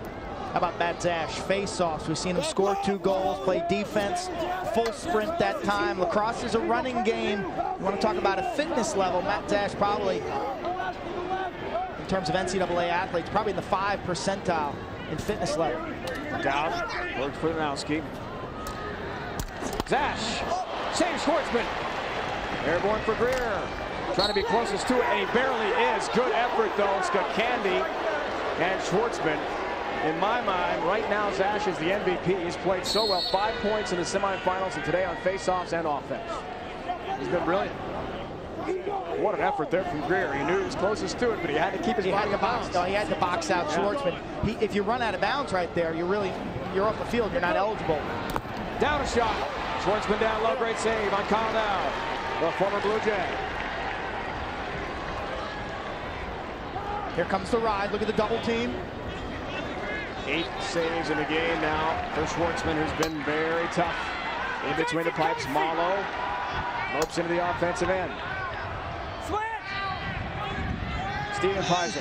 Speaker 3: How about Matt Zash? Face-offs. We've seen him score 2 goals, play defense, full sprint that time. Lacrosse is a running game. You want to talk about a fitness level. Matt Zash probably, in terms of NCAA athletes, probably in the 5th percentile in fitness level.
Speaker 2: Down, works for Danowski. Zash, saves Schwartzman. Airborne for Greer. Trying to be closest to it, and he barely is. Good effort, though. Candy and Schwartzman. In my mind, right now, Zash is the MVP. He's played so well. 5 points in the semifinals and today on faceoffs and offense. He's been brilliant. What an effort there from Greer. He knew he was closest to it, but he had to keep his body in bounds.
Speaker 3: No, he had to box out Schwartzman. If you run out of bounds right there, you're off the field. You're not eligible.
Speaker 2: Down a shot. Schwartzman down low. Great save on Kyle Dow, the former Blue Jay.
Speaker 3: Here comes the ride. Look at the double team.
Speaker 2: 8 saves in the game now for Schwartzman, who's been very tough. In between the pipes, Malo lopes into the offensive end. Steven Pizer.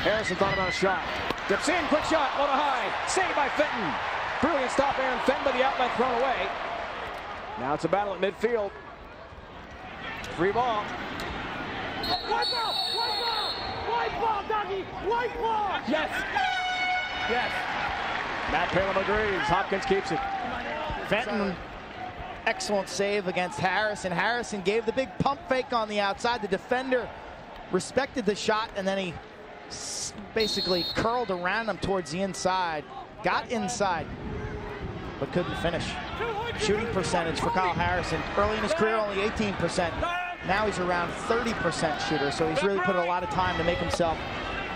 Speaker 2: Harrison thought about a shot. Dips in, quick shot, low to high. Saved by Fenton. Brilliant stop, Aaron Fenton, but the outlet thrown away. Now it's a battle at midfield. Free ball.
Speaker 7: White ball! White ball! White ball, doggy! White ball!
Speaker 4: Yes! Yes!
Speaker 2: Matt Palin agrees. Hopkins keeps it.
Speaker 3: Fenton, excellent save against Harrison. Harrison gave the big pump fake on the outside. The defender respected the shot, and then he basically curled around him towards the inside. Got inside, but couldn't finish. Shooting percentage for Kyle Harrison. Early in his career, only 18%. Now he's around 30% shooter, so he's really put a lot of time to make himself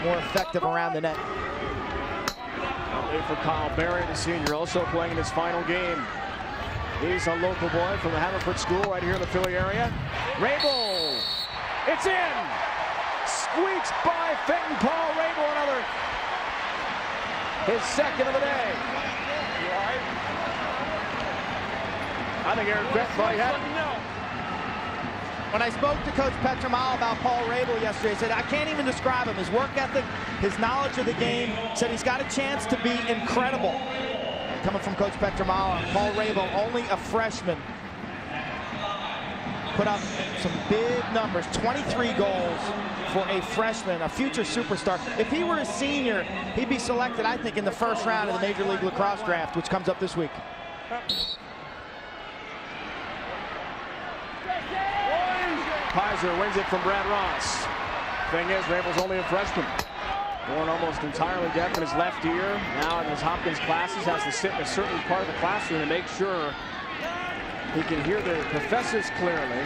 Speaker 3: more effective around the net.
Speaker 2: For Kyle Berry, the senior, also playing in his final game. He's a local boy from the Haverford School right here in the Philly area. Rabel, it's in! Squeaks by Fenton. Paul Rabel, another. His second of the day.
Speaker 4: You all right?
Speaker 2: I think Aaron Fenton probably had it.
Speaker 3: When I spoke to Coach Petromal about Paul Rabel yesterday, he said, I can't even describe him. His work ethic, his knowledge of the game, said he's got a chance to be incredible. Coming from Coach Petromal, Paul Rabel, only a freshman, put up some big numbers, 23 goals for a freshman, a future superstar. If he were a senior, he'd be selected, I think, in the first round of the Major League Lacrosse draft, which comes up this week.
Speaker 2: Pizer wins it from Brad Ross. Thing is, Rabel's only a freshman. Born almost entirely deaf in his left ear. Now in his Hopkins classes, has to sit in a certain part of the classroom to make sure he can hear the professors clearly.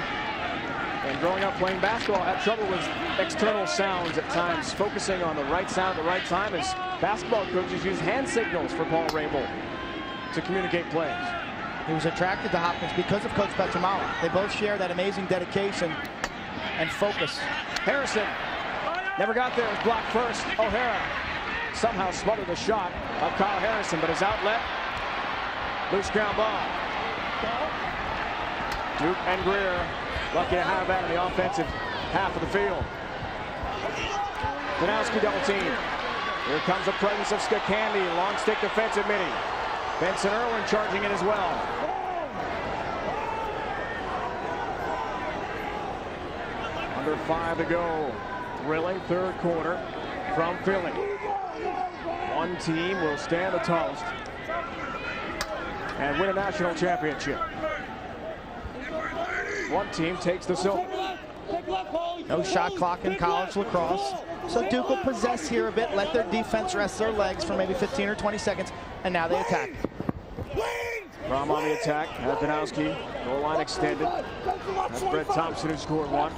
Speaker 2: And growing up playing basketball, had trouble with external sounds at times, focusing on the right sound at the right time, as basketball coaches use hand signals for Paul Rabel to communicate plays.
Speaker 3: He was attracted to Hopkins because of Coach Petromal. They both share that amazing dedication and focus.
Speaker 2: Harrison never got there. It was blocked first. O'Hara somehow smothered the shot of Kyle Harrison, but his outlet, loose ground ball. Duke and Greer lucky to have that in the offensive half of the field. Danowski double team. Here comes the presence of Candy. Long stick defensive midi. Benson Irwin charging in as well. Under 5 to go. Thrilling third quarter from Philly. One team will stand the tallest and win a national championship. One team takes the silver.
Speaker 3: No shot clock in college lacrosse. So Duke will possess here a bit, let their defense rest their legs for maybe 15 or 20 seconds, and now they attack.
Speaker 2: Rom on the attack, has Danowski, goal line extended. That's Brett Thompson who scored one.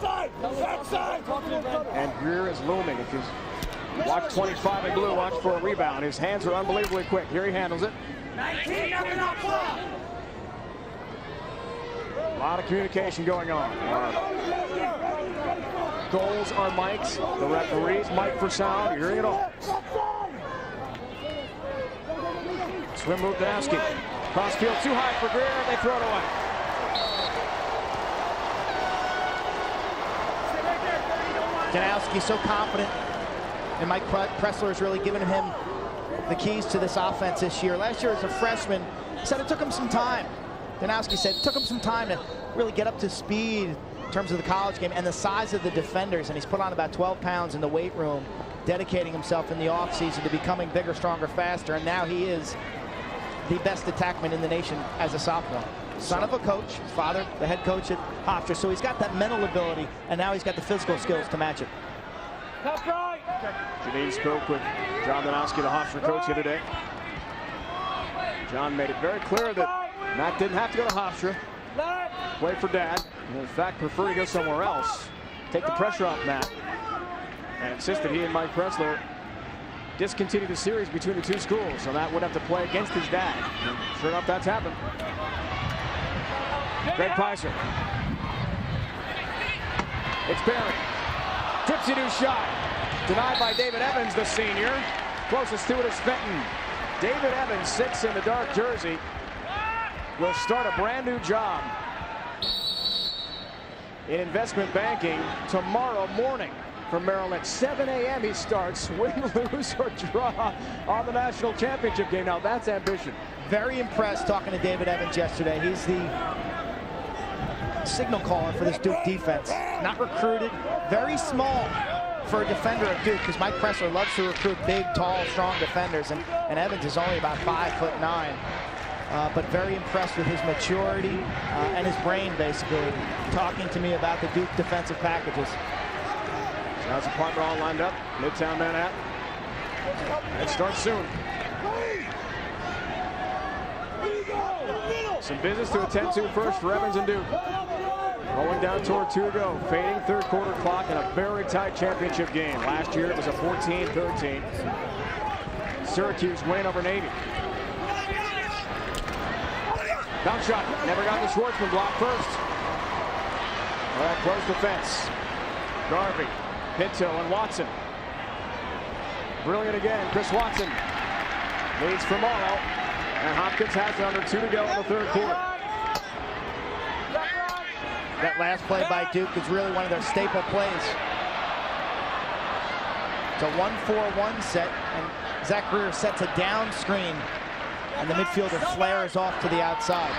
Speaker 2: And Greer is looming. If you watch 25 in blue, watch for a rebound. His hands are unbelievably quick. Here he handles it. A lot of communication going on. Goals are mics. The referees mic for sound. You're hearing it all. Swim move Danowski. Cross field too high for Greer. They throw it away.
Speaker 3: Danowski's so confident, and Mike Pressler has really given him the keys to this offense this year. Last year as a freshman, he said it took him some time. Danowski said it took him some time to really get up to speed in terms of the college game and the size of the defenders, and he's put on about 12 pounds in the weight room, dedicating himself in the offseason to becoming bigger, stronger, faster, and now he is the best attackman in the nation as a sophomore. Son of a coach, his father, the head coach at Hofstra, so he's got that mental ability, and now he's got the physical skills to match it.
Speaker 2: Janine spoke with John Danowski, the Hofstra coach, the other day. John made it very clear that Matt didn't have to go to Hofstra, play for Dad, and in fact prefer to go somewhere else, take the pressure off Matt, and insisted he and Mike Pressler discontinue the series between the two schools, so Matt would have to play against his dad. And sure enough, that's happened. Greg Pizer. It's Barry. Tipsy new shot. Denied by David Evans, the senior. Closest to it is Fenton. David Evans, 6 in the dark jersey, will start a brand new job in investment banking tomorrow morning from Maryland. 7 a.m. he starts. Win, lose, or draw on the national championship game. Now that's ambition.
Speaker 3: Very impressed talking to David Evans yesterday. He's the signal caller for this Duke defense. Not recruited, very small for a defender of Duke, because Mike Pressler loves to recruit big, tall, strong defenders, and Evans is only about 5'9". But very impressed with his maturity and his brain, basically, talking to me about the Duke defensive packages.
Speaker 2: How's the partner all lined up? Midtown Manhattan. It starts soon. Some business to attend to first for Evans and Duke. Rolling down toward 2 to go. Fading third quarter clock in a very tight championship game. Last year it was a 14-13. Syracuse win over Navy. Bounce shot. Never got the Schwartzman block first. All right, close defense. Garvey, Pinto, and Watson. Brilliant again. Chris Watson leads for Morrow. And Hopkins has it under 2 to go in the third quarter.
Speaker 3: That last play by Duke is really one of their staple plays. It's a 1-4-1 set, and Zach Greer sets a down screen, and the midfielder flares off to the outside.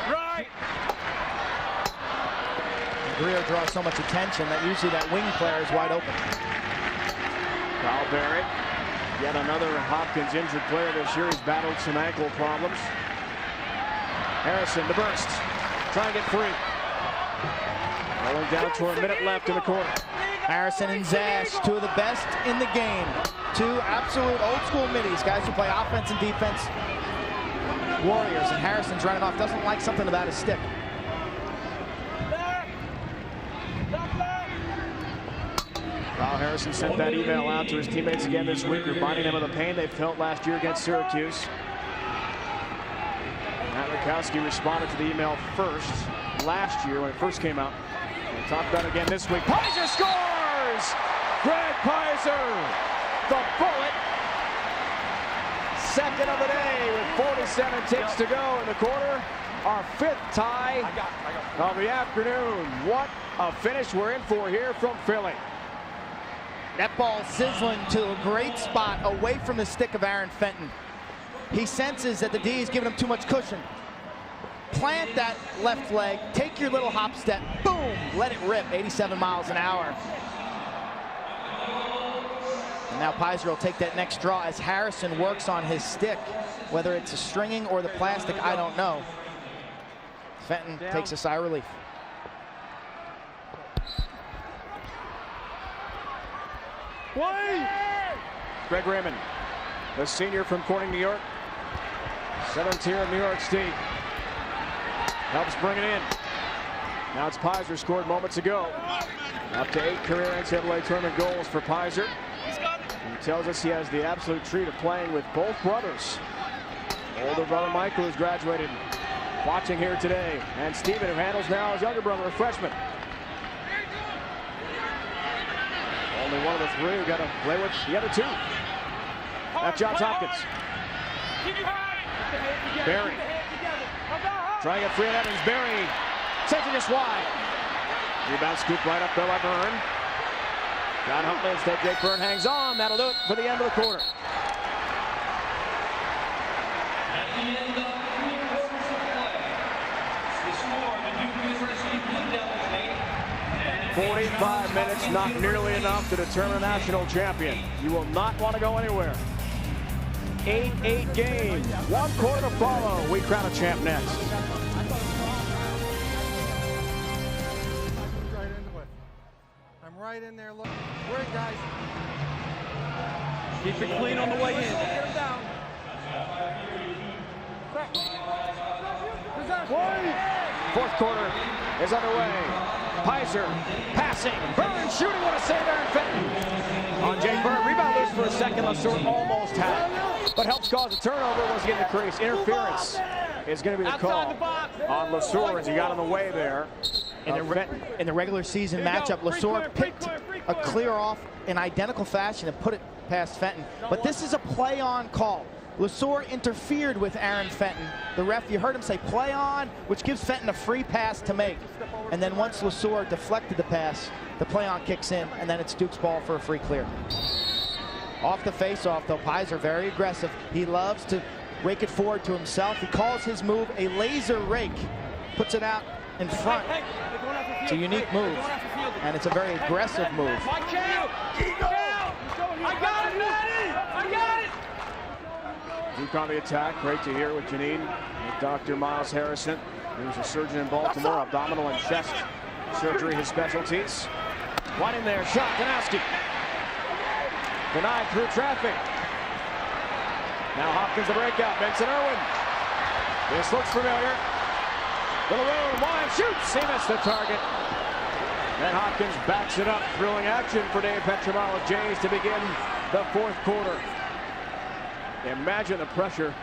Speaker 3: And Greer draws so much attention that usually that wing player is wide open.
Speaker 2: Kyle Barrett, yet another Hopkins injured player this year. He's battled some ankle problems. Harrison, the burst, trying to get free. Rolling down to a minute left in the quarter.
Speaker 3: Harrison and Zash, two of the best in the game. Two absolute old school middies, guys who play offense and defense. Warriors, and Harrison's running off, doesn't like something about his stick.
Speaker 2: Kyle Harrison sent that email out to his teammates again this week, reminding them of the pain they felt last year against Syracuse. Matt Rakowski responded to the email first last year when it first came out. And talked about it again this week. Pizer scores! Greg Pizer, the bullet. Second of the day with 47 ticks to go in the quarter. Our 5th tie of the afternoon. What a finish we're in for here from Philly.
Speaker 3: That ball sizzling to a great spot away from the stick of Aaron Fenton. He senses that the D is giving him too much cushion. Plant that left leg, take your little hop step, boom, let it rip, 87 miles an hour. And now Pizer will take that next draw as Harrison works on his stick. Whether it's a stringing or the plastic, I don't know. Fenton takes a sigh of relief.
Speaker 2: Greg Raymond, the senior from Corning, New York. 7th tier of New York State. Helps bring it in. Now it's Pizer, scored moments ago. Up to 8 career NCAA tournament goals for Pizer. He tells us he has the absolute treat of playing with both brothers. Older brother Michael, who's graduated, watching here today. And Steven, who handles now his younger brother, a freshman. Only one of the 3 who got to play with the other 2. That's Johns Hopkins. Barry. Trying to get free of Evans. Barry taking this wide. Rebound scoop right up there by Byrne. John Huntley instead. Jake Byrne hangs on. That'll do it for the end of the quarter.
Speaker 8: At the end of 3 quarters of play, the score, the Duke University Blue Devils 8.
Speaker 2: 45 minutes, not nearly enough to determine a national champion. You will not want to go anywhere. 8-8 game. 1 quarter to follow. We crown a champ next.
Speaker 5: I'm right in there. Look, we're in, guys.
Speaker 4: Keep it clean on the way in.
Speaker 5: Get him down.
Speaker 2: Fourth quarter is underway. Pizer passing. Byrne shooting. What a save, Aaron Fenton. On Jake Byrne. Rebound loose for a second. LeSueur almost had it, but helps cause a turnover once again to crease. Interference is going to be the call on LeSueur as he got on the way there.
Speaker 3: In the regular season matchup, LeSueur picked a clear off in identical fashion and put it past Fenton. But this is a play-on call. LeSueur interfered with Aaron Fenton. The ref, you heard him say play on, which gives Fenton a free pass to make. And then once LeSueur deflected the pass, the play-on kicks in, and then it's Duke's ball for a free clear. Off the face-off, though, Pizer very aggressive. He loves to rake it forward to himself. He calls his move a laser rake. Puts it out in front. It's a unique move, and it's a very aggressive move.
Speaker 4: I got it, Maddie! I got it!
Speaker 2: Duke on the attack. Great to hear with Janine, with Dr. Miles Harrison, who's a surgeon in Baltimore, abdominal and chest surgery, his specialties. One in there, shot, Kanowski. Denied through traffic. Now Hopkins the breakout, Benson Irwin. This looks familiar. Little room, one, shoots, he missed the target. And Hopkins backs it up. Thrilling action for Dave Petromalo Jays to begin the fourth quarter. Imagine the pressure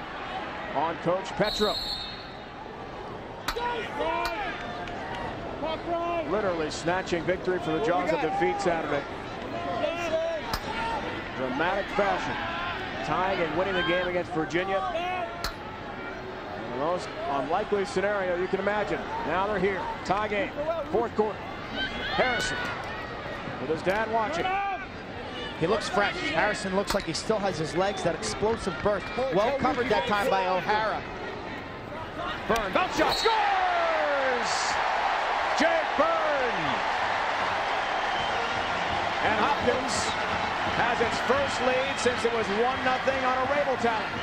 Speaker 2: on Coach Petro. Literally snatching victory from the jaws of defeat Saturday. Dramatic fashion. Tying and winning the game against Virginia. The most unlikely scenario you can imagine. Now they're here. Tie game. Fourth quarter. Harrison with his dad watching.
Speaker 3: He looks fresh. Harrison looks like he still has his legs, that explosive burst. Well covered that time by O'Hara.
Speaker 2: Byrne, bounce shot, scores! Jake Byrne! And Hopkins has its first lead since it was 1-0 on a Rabel talent.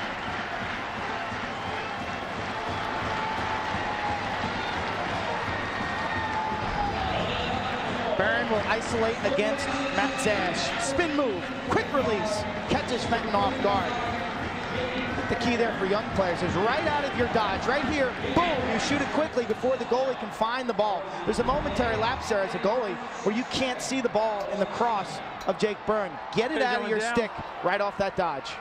Speaker 3: Byrne will isolate against Matt Zash. Spin move, quick release, catches Fenton off guard. The key there for young players is right out of your dodge, right here, boom, you shoot it quickly before the goalie can find the ball. There's a momentary lapse there as a goalie where you can't see the ball in the cross of Jake Byrne. Get it out of your stick right off that dodge.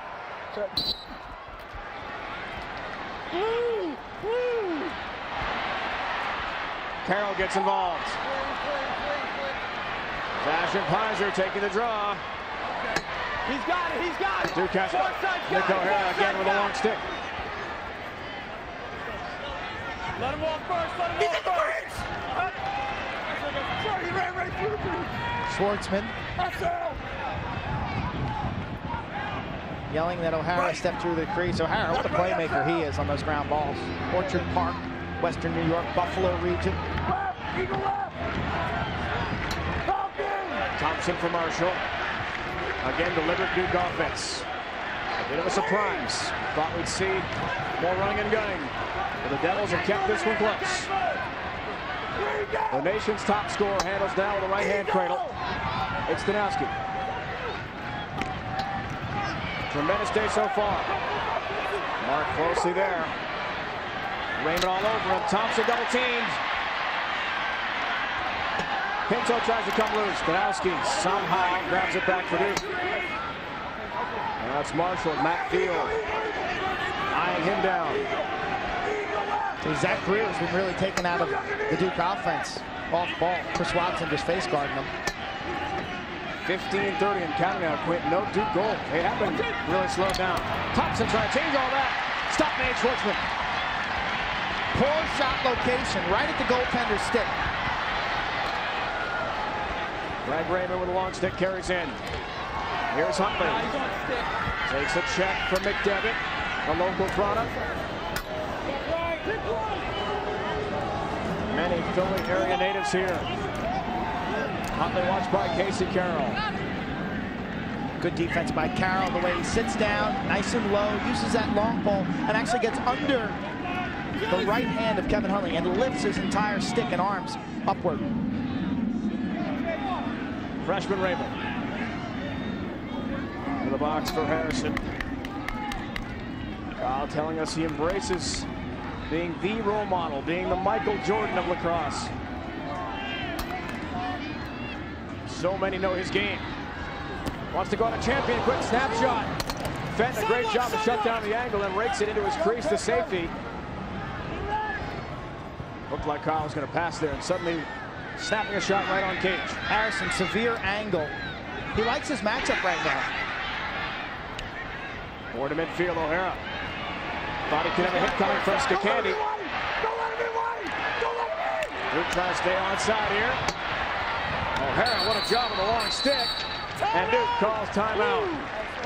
Speaker 2: Carroll gets involved. Zash and Pizer taking the draw.
Speaker 4: He's got it, he's got it!
Speaker 2: Duke has Nick O'Hara again with a long stick.
Speaker 4: Let him walk first, let him walk first! He ran right through me!
Speaker 3: Schwartzman yelling that O'Hara stepped through the crease. O'Hara, what a playmaker he is on those ground balls. Orchard Park, Western New York, Buffalo region.
Speaker 2: Thompson for Marshall. Again, deliberate Duke offense. A bit of a surprise. Thought we'd see more running and gunning, but the Devils have kept this one close. The nation's top scorer handles down with a right-hand cradle. It's Danowski. Tremendous day so far. Mark closely there. Raymond all over him. Thompson double teamed. Pinto tries to come loose. Danowski somehow grabs it back for Duke. Now it's Marshall, Matt Field eyeing him down.
Speaker 3: So Zach Greer has been really taken out of the Duke offense. Off ball. Chris Watson just face guarding him.
Speaker 2: 15-30 and counting now, Quentin. No Duke goal. They have been really slowed down. Thompson trying to change all that. Stop Nate Schwartzman.
Speaker 3: Poor shot location right at the goaltender's stick.
Speaker 2: Greg Raymond with a long stick carries in. Here's Huntley. Takes a check from McDevitt, a local product. Many Philly area natives here. Huntley watched by Casey Carroll.
Speaker 3: Good defense by Carroll, the way he sits down, nice and low, uses that long pole, and actually gets under the right hand of Kevin Huntley and lifts his entire stick and arms upward.
Speaker 2: Freshman Rabel. In the box for Harrison. Kyle telling us he embraces being the role model, being the Michael Jordan of lacrosse. So many know his game. Wants to go on a champion, quick snapshot. Fenton, a great job to shut down the angle and rakes it into his crease to safety. Looked like Kyle was going to pass there and suddenly snapping a shot right on cage.
Speaker 3: Harrison, severe angle. He likes his matchup right now.
Speaker 2: Forward to midfield, O'Hara. Thought he could have a hit coming from Skakandi. Duke trying to stay onside here. O'Hara, what a job with a long stick. And Duke calls timeout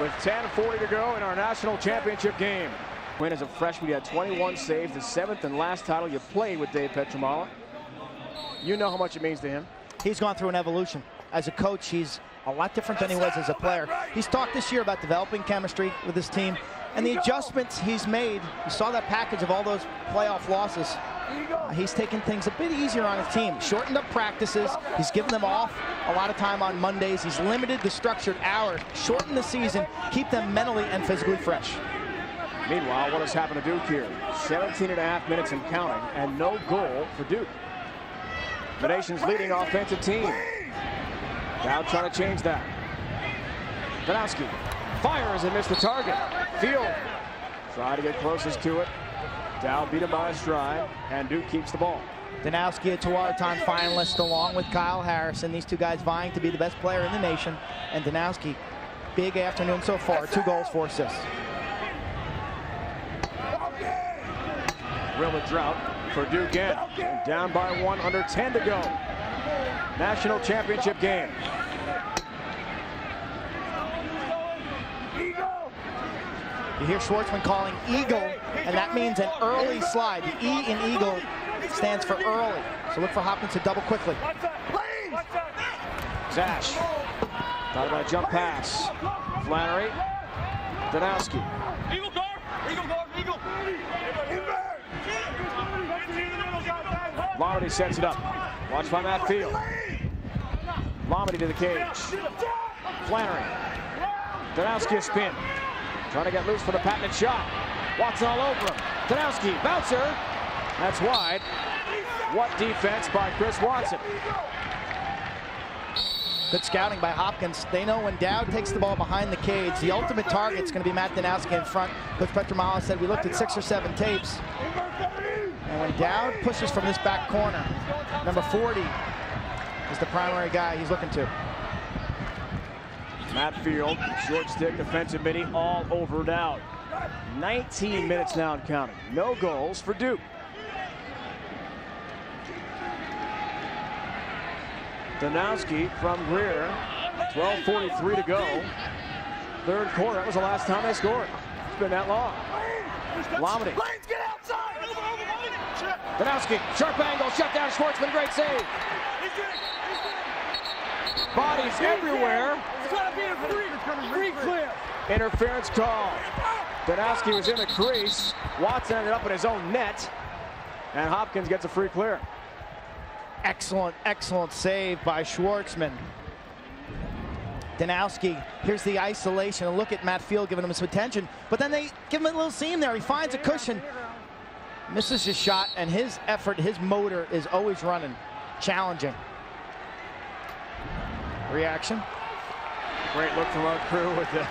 Speaker 2: with 10:40 to go in our national championship game. Win as a freshman, he had 21 saves, the 7th and last title you played with Dave Petramala. You know how much it means to him.
Speaker 3: He's gone through an evolution. As a coach, he's a lot different than he was as a player. He's talked this year about developing chemistry with his team and the adjustments he's made. You saw that package of all those playoff losses. He's taken things a bit easier on his team. Shortened up practices. He's given them off a lot of time on Mondays. He's limited the structured hours, shortened the season, keep them mentally and physically fresh.
Speaker 2: Meanwhile, what has happened to Duke here? 17.5 minutes and counting, and no goal for Duke. The nation's leading offensive team. Now trying to change that. Danowski fires and missed the target. Field try to get closest to it. Dow beat him by a stride, and Duke keeps the ball.
Speaker 3: Danowski, a Tewaaraton finalist, along with Kyle Harrison. These two guys vying to be the best player in the nation. And Danowski, big afternoon so far. 2 goals, 4 assists.
Speaker 2: Real drought for Duke in. Down by 1, under 10 to go. National championship game.
Speaker 3: You hear Schwartzman calling eagle, and that means an early slide. The E in eagle stands for early. So look for Hopkins to double quickly.
Speaker 2: Zash. Thought about a jump pass. Flannery. Danowski.
Speaker 8: Eagle guard! Eagle guard! Eagle!
Speaker 2: Lomedy sets it up. Watch by Matt Field. Lomedy to the cage. Flannery. Danowski a spin. Trying to get loose for the patented shot. Watson all over him. Danowski, bouncer. That's wide. What defense by Chris Watson.
Speaker 3: Good scouting by Hopkins. They know when Dowd takes the ball behind the cage, the ultimate target is going to be Matt Danowski in front. Coach Petramala said we looked at 6 or 7 tapes. And when Dowd pushes from this back corner, number 40 is the primary guy he's looking to.
Speaker 2: Matt Field, short stick, defensive midi, all over Dowd. 19 minutes now and counting. No goals for Duke. Danowski from Greer. 12:43 to go. 3rd quarter. That was the last time they scored. It's been that long. Lomedy. Danowski, sharp angle, shut down Schwartzman, great save. Bodies everywhere.
Speaker 7: Free clear.
Speaker 2: Interference call. Danowski was in the crease. Watson ended up in his own net. And Hopkins gets a free clear.
Speaker 3: Excellent, excellent save by Schwartzman. Danowski, here's the isolation. Look at Matt Field giving him some attention. But then they give him a little seam there. He finds a cushion. Misses his shot, and his effort, his motor is always running. Challenging. Reaction.
Speaker 2: Great look from our crew with the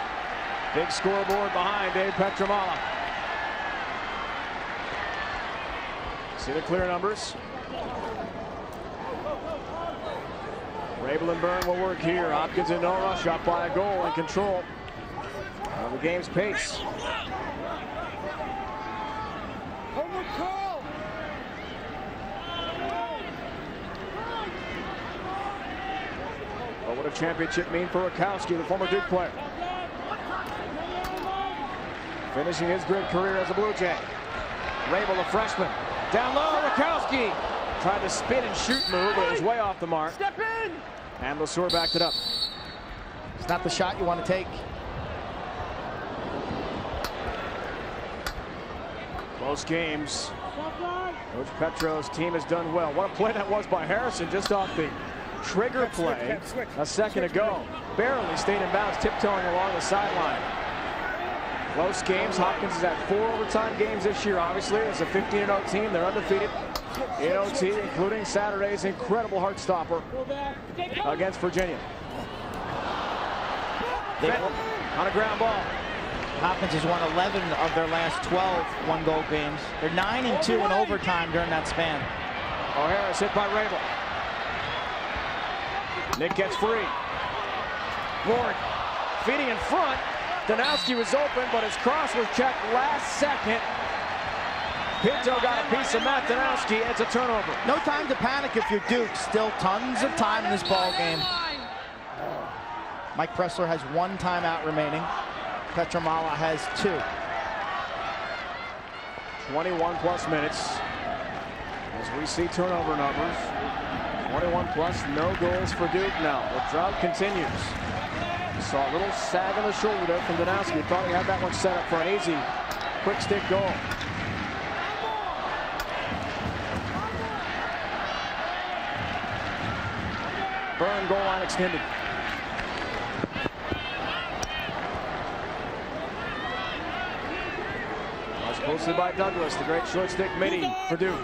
Speaker 2: big scoreboard behind Dave Petramala. See the clear numbers. Rabel and Byrne will work here. Hopkins and Nora shot by a goal in control of the game's pace. What would a championship mean for Rakowski, the former Duke player? Finishing his great career as a Blue Jay. Rabel, the freshman. Down low, Rakowski. Tried to spin and shoot move, but it was way off the mark.
Speaker 7: Step in!
Speaker 2: And Lesueur backed it up.
Speaker 3: It's not the shot you want to take.
Speaker 2: Close games. Coach Petro's team has done well. What a play that was by Harrison, just off the trigger play a second ago. Barely stayed in bounds, tiptoeing along the sideline. Close games. Hopkins has had 4 overtime games this year, obviously. As a 15-0 team, they're undefeated in OT, including Saturday's incredible heart stopper against Virginia. On a ground ball.
Speaker 3: Hopkins has won 11 of their last 12 one-goal games. They're 9-2 in overtime during that span.
Speaker 2: O'Hara's hit by Rabel. Nick gets free. Ward feeding in front. Danowski was open, but his cross was checked last second. Pinto got a piece of Matt Danowski. It's a turnover.
Speaker 3: No time to panic if you're Duke. Still tons of time in this ball game. Mike Pressler has 1 timeout remaining. Petramala has 2.
Speaker 2: 21 plus minutes. As we see turnover numbers. 21 plus, no goals for Duke now. The drought continues. Saw a little sag on the shoulder there from Danowski. Thought he had that one set up for an easy, quick stick goal. Byrne goal line extended. Posted by Douglas, the great short stick midi for Duke.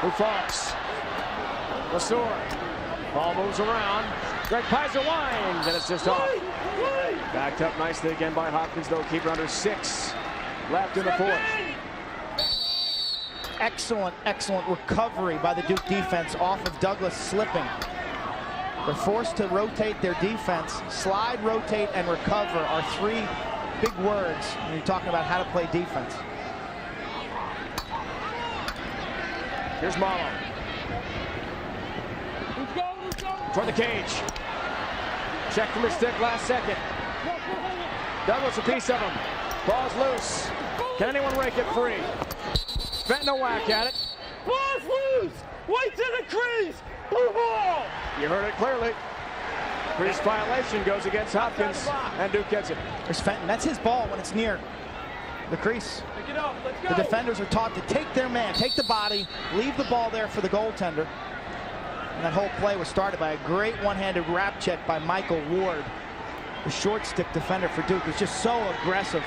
Speaker 2: Who falls? Lesueur. Ball moves around. Greg Pizer winds, and it's just off. Backed up nicely again by Hopkins, though. Keeper under 6 left in the 4th.
Speaker 3: Excellent, excellent recovery by the Duke defense off of Douglas slipping. They're forced to rotate their defense. Slide, rotate, and recover are 3 big words when you're talking about how to play defense.
Speaker 2: Here's Malo. Toward the cage. Check from his stick last second. Douglas a piece of him. Ball's loose. Can anyone rake it free? Fenton a whack at it.
Speaker 7: Ball's loose! Wait to the crease! Blue ball!
Speaker 2: You heard it clearly. Crease violation goes against Hopkins, and Duke gets it.
Speaker 3: There's Fenton. That's his ball when it's near the crease.
Speaker 7: Pick it up. Let's go.
Speaker 3: The defenders are taught to take their man, take the body, leave the ball there for the goaltender. And that whole play was started by a great one-handed wrap check by Michael Ward. The short stick defender for Duke is just so aggressive.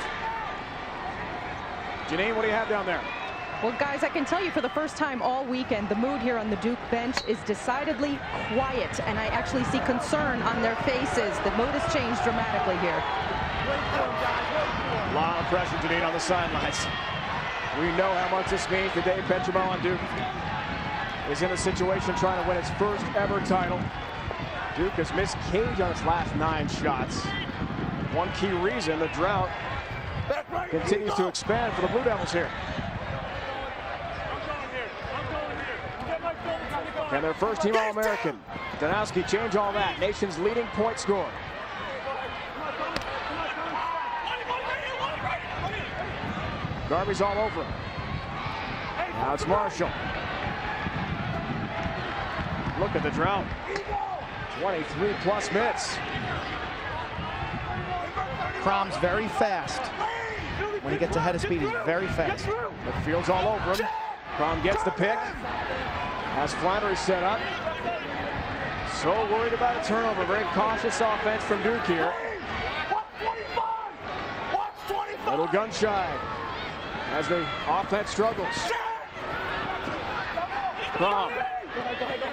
Speaker 2: Janine, what do you have down there?
Speaker 1: Well, guys, I can tell you for the first time all weekend, the mood here on the Duke bench is decidedly quiet, and I actually see concern on their faces. The mood has changed dramatically here.
Speaker 2: A lot of pressure, Janine, on the sidelines. We know how much this means to Dave Benjamin on Duke. Is in a situation trying to win its first ever title. Duke has missed cage on its last 9 shots. One key reason, the drought continues to expand for the Blue Devils here. And their first team All-American. Danowski change all that. Nation's leading point scorer. Garvey's all over him. Now it's Marshall. Look at the drought. 23 plus minutes.
Speaker 3: Crom's very fast. When he gets ahead of speed, he's very fast.
Speaker 2: The field's all over him. Crom gets the pick. Has Flannery set up. So worried about a turnover. Very cautious offense from Duke here. Little gun shy as the offense struggles. Crom.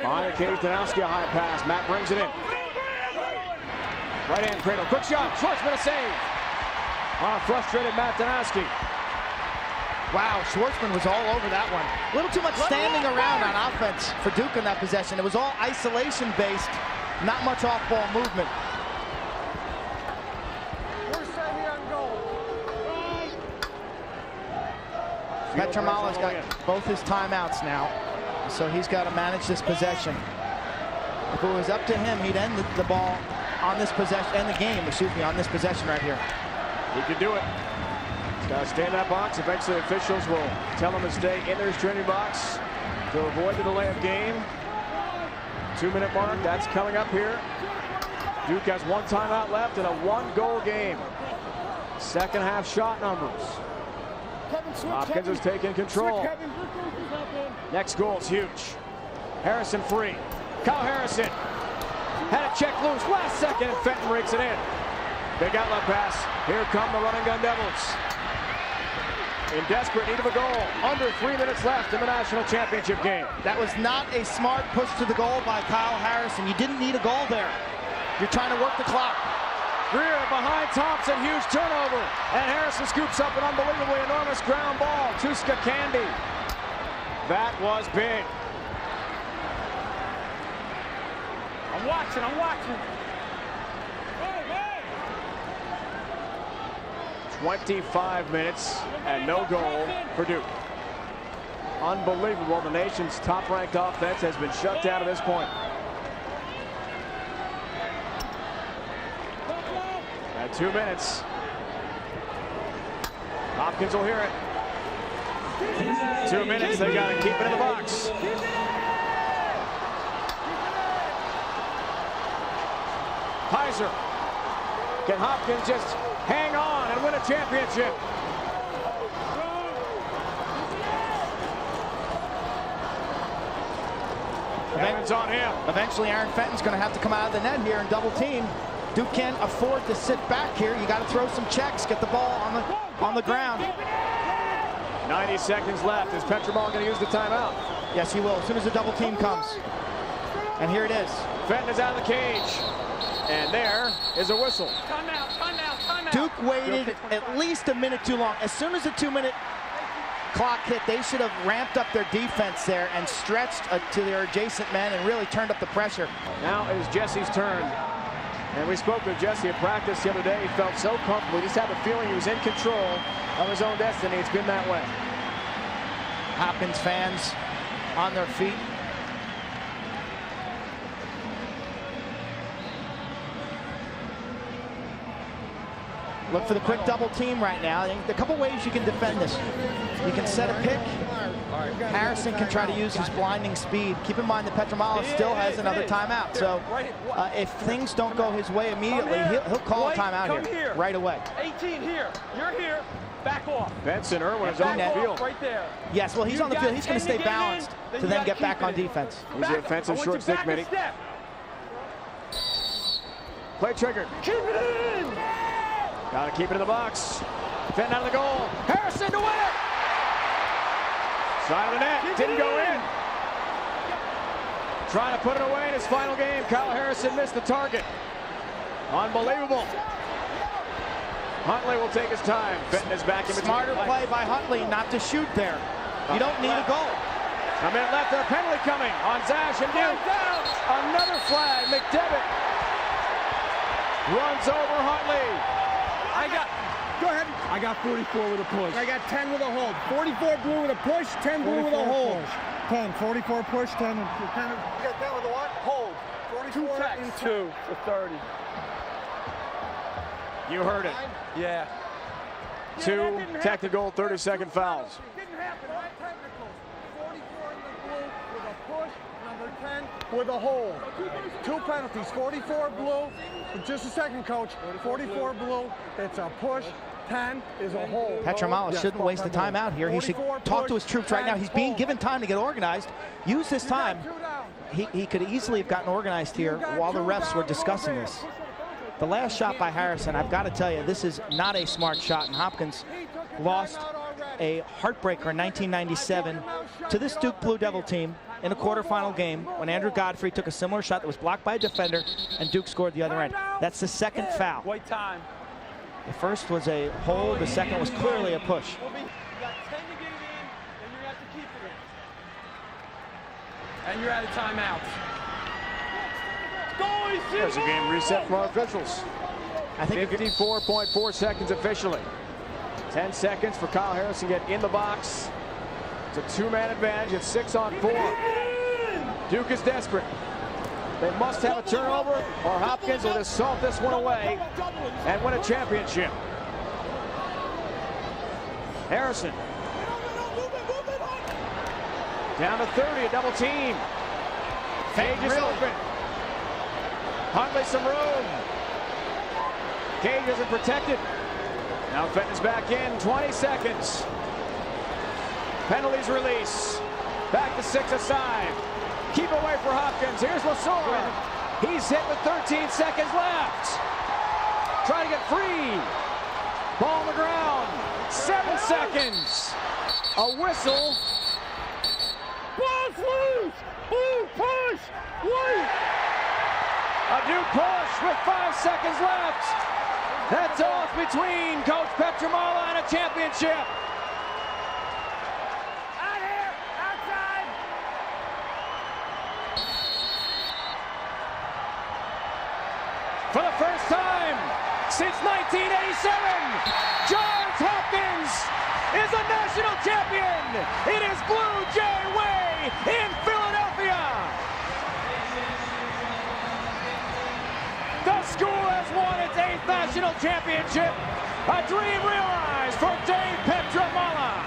Speaker 2: Behind the cage, Danowski, a high pass. Matt brings it in. Right hand cradle. Quick shot. Schwartzman a save. On frustrated Matt Danowski.
Speaker 3: Wow, Schwartzman was all over that one. A little too much standing around on offense for Duke in that possession. It was all isolation-based, not much off-ball movement. Petramala's got both his timeouts now, so he's got to manage this possession. If it was up to him, he'd end the ball on this possession, end the game, excuse me, on this possession right here.
Speaker 2: He can do it. He's got to stay in that box. Eventually, officials will tell him to stay in their restraining box to avoid the delay of game. 2-minute mark, that's coming up here. Duke has 1 timeout left in a 1-goal game. Second half shot numbers. Hopkins is taking control. Next goal is huge. Harrison free. Kyle Harrison had it checked loose last second, and Fenton rakes it in. Big outlet pass. Here come the running gun Devils. In desperate need of a goal. Under 3 minutes left in the national championship game.
Speaker 3: That was not a smart push to the goal by Kyle Harrison. You didn't need a goal there. You're trying to work the clock.
Speaker 2: Greer behind Thompson, huge turnover. And Harrison scoops up an unbelievably enormous ground ball to Candy. That was big.
Speaker 4: I'm watching.
Speaker 2: 25 minutes and no goal for Duke. Unbelievable. The nation's top-ranked offense has been shut down to this point. At 2 minutes. Hopkins will hear it. 2 minutes, they got to keep it in the box. Heiser. Can Hopkins just hang on and win a championship? Evans on him.
Speaker 3: Eventually, Aaron Fenton's going to have to come out of the net here and double team. Duke can't afford to sit back here. You got to throw some checks, get the ball on the ground.
Speaker 2: 90 seconds left. Is Petromall going to use the timeout?
Speaker 3: Yes, he will, as soon as the double team comes. And here it is.
Speaker 2: Fenton is out of the cage. And there is a whistle.
Speaker 4: Timeout.
Speaker 3: Duke waited at least a minute too long. As soon as the 2-minute clock hit, they should have ramped up their defense there and stretched to their adjacent men and really turned up the pressure.
Speaker 2: Now it is Jesse's turn. And we spoke with Jesse at practice the other day. He felt so comfortable. He just had the feeling he was in control of his own destiny. It's been that way.
Speaker 3: Hopkins fans on their feet. Look for the quick double team right now. A couple ways you can defend this. You can set a pick. Harrison can try to use his blinding speed. Keep in mind that Petromala still has another timeout. So if things don't go his way immediately, he'll call a timeout here right away.
Speaker 4: 18 here. You're here. Back off.
Speaker 2: Benson Irwin is on the field.
Speaker 4: Right there.
Speaker 3: Yes, well, he's on the field. He's going to stay balanced to then get back on defense.
Speaker 2: He's the offensive short stick mini. Play triggered.
Speaker 4: Keep it in.
Speaker 2: Got to keep it in the box. Fenton out of the goal. Harrison to win it. Side of the net. Didn't go in. Trying to put it away in his final game. Kyle Harrison missed the target. Unbelievable. Huntley will take his time. Fenton is back in between.
Speaker 3: Smarter play by Huntley not to shoot there. You don't need a goal.
Speaker 2: A minute left. There, a penalty coming on Zash and Duke. Another flag. McDevitt runs over Huntley.
Speaker 5: Go ahead.
Speaker 6: I got 44 with a push.
Speaker 5: I got 10 with a hold. 44 blue with a push, 10 blue with a hold. 10, 44 push, 10. You got 10 with a what? Hold. 44 and
Speaker 4: 2 for 30.
Speaker 2: You heard it.
Speaker 4: Yeah.
Speaker 2: 2 technical 30-second fouls.
Speaker 5: Didn't happen, right? Technical. 44 in the blue with a push, number 10 with a hold. 2 penalties, 44 blue. Just a second, coach. 44 blue, it's a push. 10 is a hold.
Speaker 3: Petromala shouldn't waste the timeout here. He should talk to his troops right now. He's being given time to get organized. Use this time. He could easily have gotten organized here while the refs were discussing this. The last shot by Harrison, I've got to tell you, this is not a smart shot. And Hopkins lost a heartbreaker in 1997 to this Duke Blue Devil team in a quarterfinal game when Andrew Godfrey took a similar shot that was blocked by a defender and Duke scored the other end. That's the second foul.
Speaker 4: Wait time.
Speaker 3: The first was a hold, the second was clearly a push.
Speaker 4: You got 10 to get it in, and you're going to have to keep it in. And you're out of timeouts.
Speaker 2: There's a game reset from our officials.
Speaker 3: I think
Speaker 2: 54.4 seconds officially. 10 seconds for Kyle Harrison to get in the box. It's a 2-man advantage. It's 6-on-4. Duke is desperate. They must have a turnover, or Hopkins will just salt this one away and win a championship. Harrison. Down to 30, a double team. Cage is open. Huntley some room. Cage isn't protected. Now Fenton's back in, 20 seconds. Penalties release. Back to 6 aside. Keep away for Hopkins. Here's Lasora. He's hit with 13 seconds left. Trying to get free. Ball on the ground. 7 seconds. A whistle.
Speaker 7: Ball's loose. Ooh, push. Wait.
Speaker 2: A new push with 5 seconds left. That's off between Coach Petramala and a championship.
Speaker 7: Out here. Outside.
Speaker 2: For the first time since 1987, Johns Hopkins is a national champion. It is Blue Jay Way in Philadelphia. The school has won its 8th national championship. A dream realized for Dave Petramala.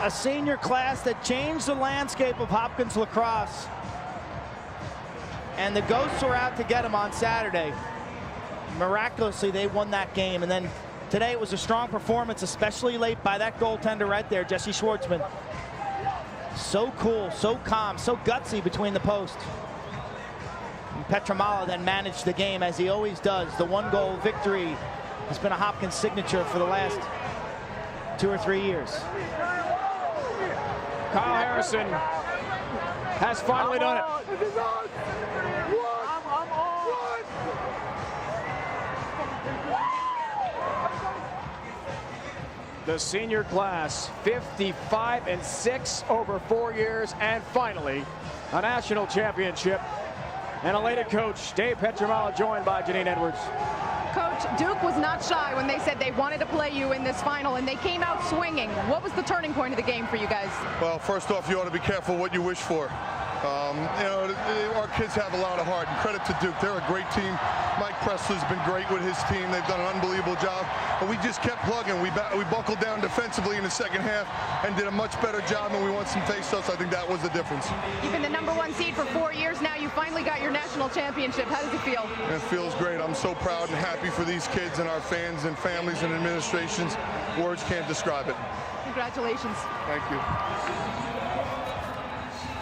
Speaker 3: A senior class that changed the landscape of Hopkins lacrosse. And the Ghosts were out to get him on Saturday. Miraculously, they won that game. And then today it was a strong performance, especially late by that goaltender right there, Jesse Schwartzman. So cool, so calm, so gutsy between the posts. And Petramala then managed the game as he always does. The 1-goal victory has been a Hopkins signature for the last 2 or 3 years.
Speaker 2: Kyle Harrison has finally done it. The senior class, 55-6 over 4 years, and finally a national championship. And elated coach Dave Petramala, joined by Janine Edwards.
Speaker 1: Coach, Duke was not shy when they said they wanted to play you in this final, and they came out swinging. What was the turning point of the game for you guys?
Speaker 9: Well, first off, you ought to be careful what you wish for. You know, our kids have a lot of heart, and credit to Duke. They're a great team. Mike Presley's been great with his team. They've done an unbelievable job. But we just kept plugging. We buckled down defensively in the second half and did a much better job, and we won some face-offs. I think that was the difference.
Speaker 1: You've been the #1 seed for 4 years now. You finally got your national championship. How does it feel?
Speaker 9: It feels great. I'm so proud and happy for these kids and our fans and families and administrations. Words can't describe it.
Speaker 1: Congratulations.
Speaker 9: Thank you.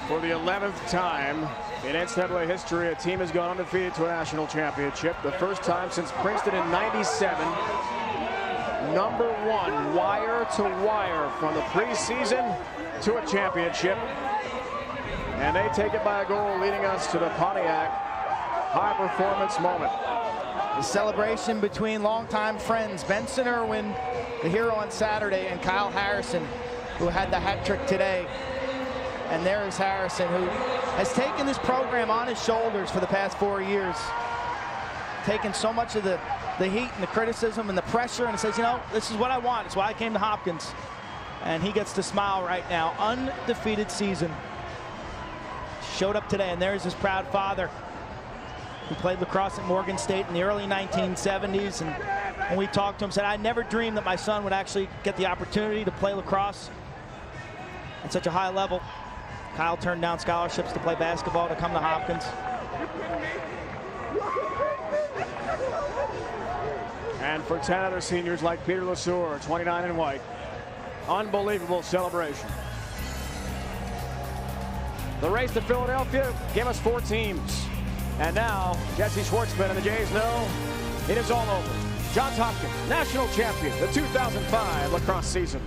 Speaker 2: For the 11th time in NCAA history, a team has gone undefeated to a national championship. The first time since Princeton in '97. #1 wire to wire from the preseason to a championship. And they take it by a goal, leading us to the Pontiac high performance moment.
Speaker 3: The celebration between longtime friends, Benson Irwin, the hero on Saturday, and Kyle Harrison, who had the hat trick today. And there is Harrison, who has taken this program on his shoulders for the past 4 years. Taken so much of the heat and the criticism and the pressure, and says, you know, this is what I want. It's why I came to Hopkins. And he gets to smile right now. Undefeated season. Showed up today, and there's his proud father, who played lacrosse at Morgan State in the early 1970s. And when we talked to him, said, I never dreamed that my son would actually get the opportunity to play lacrosse at such a high level. Kyle turned down scholarships to play basketball to come to Hopkins.
Speaker 2: And for 10 other seniors like Peter Lasure, 29 in white, unbelievable celebration. The race to Philadelphia gave us 4 teams. And now Jesse Schwartzman and the Jays know it is all over. Johns Hopkins, national champion, the 2005 lacrosse season.